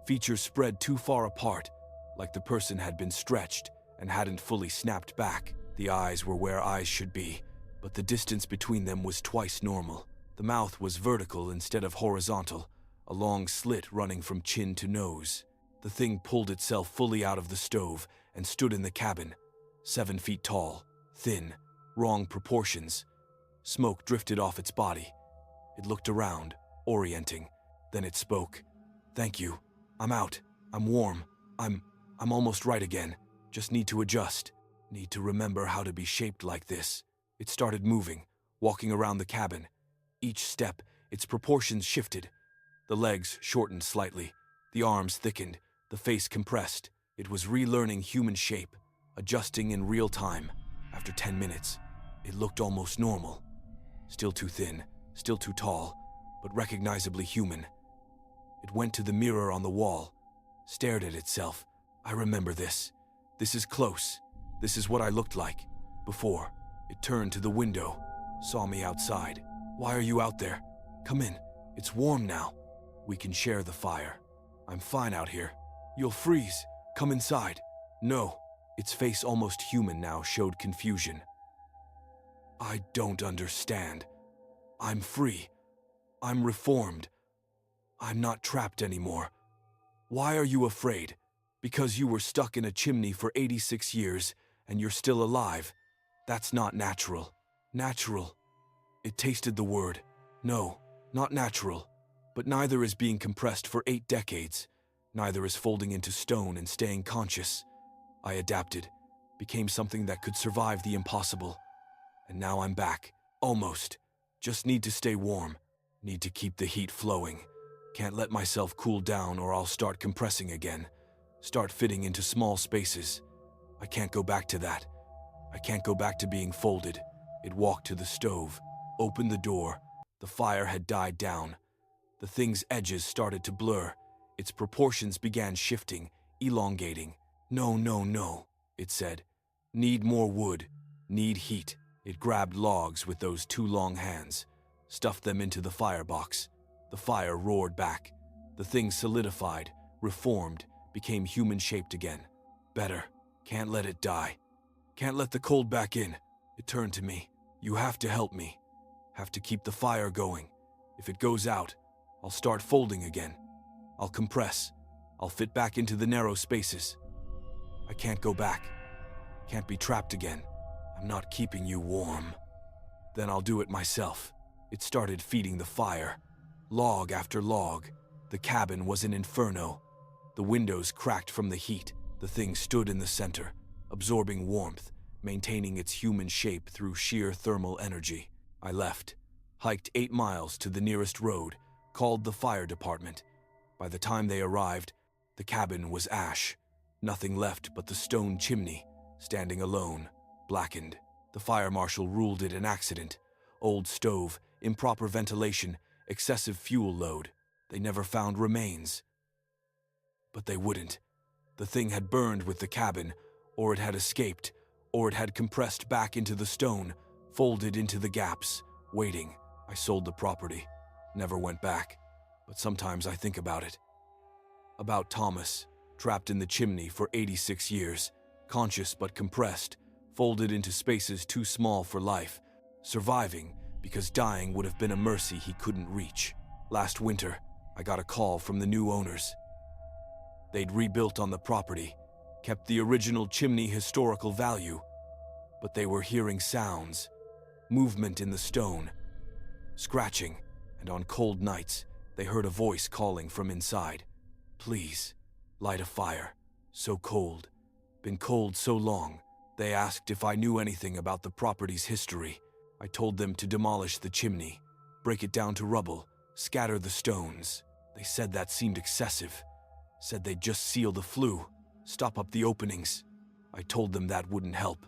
features spread too far apart, like the person had been stretched and hadn't fully snapped back. The eyes were where eyes should be, but the distance between them was twice normal. The mouth was vertical instead of horizontal, a long slit running from chin to nose. The thing pulled itself fully out of the stove and stood in the cabin, 7 feet tall, thin, wrong proportions. Smoke drifted off its body. It looked around, orienting. Then it spoke. "Thank you. I'm out. I'm warm. I'm almost right again. Just need to adjust. Need to remember how to be shaped like this." It started moving, walking around the cabin. Each step, its proportions shifted. The legs shortened slightly. The arms thickened. The face compressed. It was relearning human shape, adjusting in real time. After 10 minutes, it looked almost normal. Still too thin, still too tall, but recognizably human. It went to the mirror on the wall, stared at itself. I remember this. This is close. This is what I looked like before. It turned to the window, saw me outside. "Why are you out there? Come in. It's warm now. We can share the fire. I'm fine out here. You'll freeze. Come inside." No. Its face, almost human now, showed confusion. "I don't understand. I'm free. I'm reformed. I'm not trapped anymore. Why are you afraid? Because you were stuck in a chimney for 86 years and you're still alive. That's not natural." Natural. It tasted the word. No, not natural. But neither is being compressed for 8 decades. Neither is folding into stone and staying conscious. I adapted, became something that could survive the impossible. And now I'm back. Almost. Just need to stay warm. Need to keep the heat flowing. Can't let myself cool down or I'll start compressing again. Start fitting into small spaces. I can't go back to that. I can't go back to being folded. It walked to the stove, opened the door. The fire had died down. The thing's edges started to blur. Its proportions began shifting, elongating. "No, no, no," it said. "Need more wood. Need heat." It grabbed logs with those 2 long hands, stuffed them into the firebox. The fire roared back. The thing solidified, reformed, became human-shaped again. Better. Can't let it die. Can't let the cold back in. It turned to me. "You have to help me. Have to keep the fire going. If it goes out, I'll start folding again. I'll compress. I'll fit back into the narrow spaces. I can't go back. Can't be trapped again. I'm not keeping you warm. Then I'll do it myself." It started feeding the fire. Log after log. The cabin was an inferno. The windows cracked from the heat. The thing stood in the center, absorbing warmth, maintaining its human shape through sheer thermal energy. I left, hiked 8 miles to the nearest road, called the fire department. By the time they arrived, the cabin was ash. Nothing left but the stone chimney, standing alone, blackened. The fire marshal ruled it an accident. Old stove, improper ventilation, excessive fuel load. They never found remains. But they wouldn't. The thing had burned with the cabin, or it had escaped, or it had compressed back into the stone, folded into the gaps, waiting. I sold the property. Never went back. But sometimes I think about it. About Thomas, trapped in the chimney for 86 years, conscious but compressed, folded into spaces too small for life, surviving because dying would have been a mercy he couldn't reach. Last winter, I got a call from the new owners. They'd rebuilt on the property, kept the original chimney historical value, but they were hearing sounds, movement in the stone, scratching, and on cold nights, they heard a voice calling from inside. "Please, light a fire. So cold. Been cold so long." They asked if I knew anything about the property's history. I told them to demolish the chimney, break it down to rubble, Scatter the stones. They said that seemed excessive. Said they'd just seal the flue, stop up the openings. I told them that wouldn't help.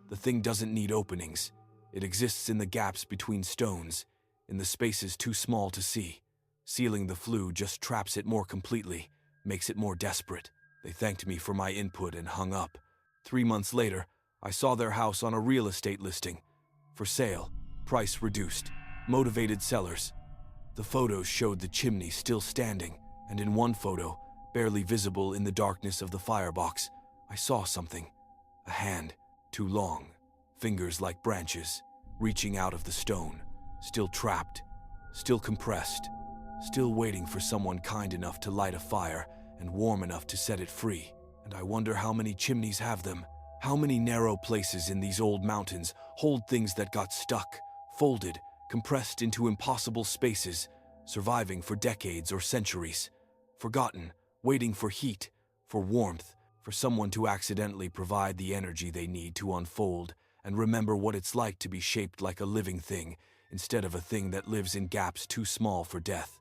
The thing doesn't need openings. It exists in the gaps between stones, in the spaces too small to see. Sealing the flue just traps it more completely, makes it more desperate. They thanked me for my input and hung up. 3 months later, I saw their house on a real estate listing. For sale, price reduced, motivated sellers. The photos showed the chimney still standing, and in one photo, barely visible in the darkness of the firebox, I saw something. A hand, too long, fingers like branches, reaching out of the stone, still trapped, still compressed, still waiting for someone kind enough to light a fire and warm enough to set it free. And I wonder how many chimneys have them. How many narrow places in these old mountains hold things that got stuck, folded, compressed into impossible spaces, surviving for decades or centuries, forgotten, waiting for heat, for warmth, for someone to accidentally provide the energy they need to unfold and remember what it's like to be shaped like a living thing instead of a thing that lives in gaps too small for death.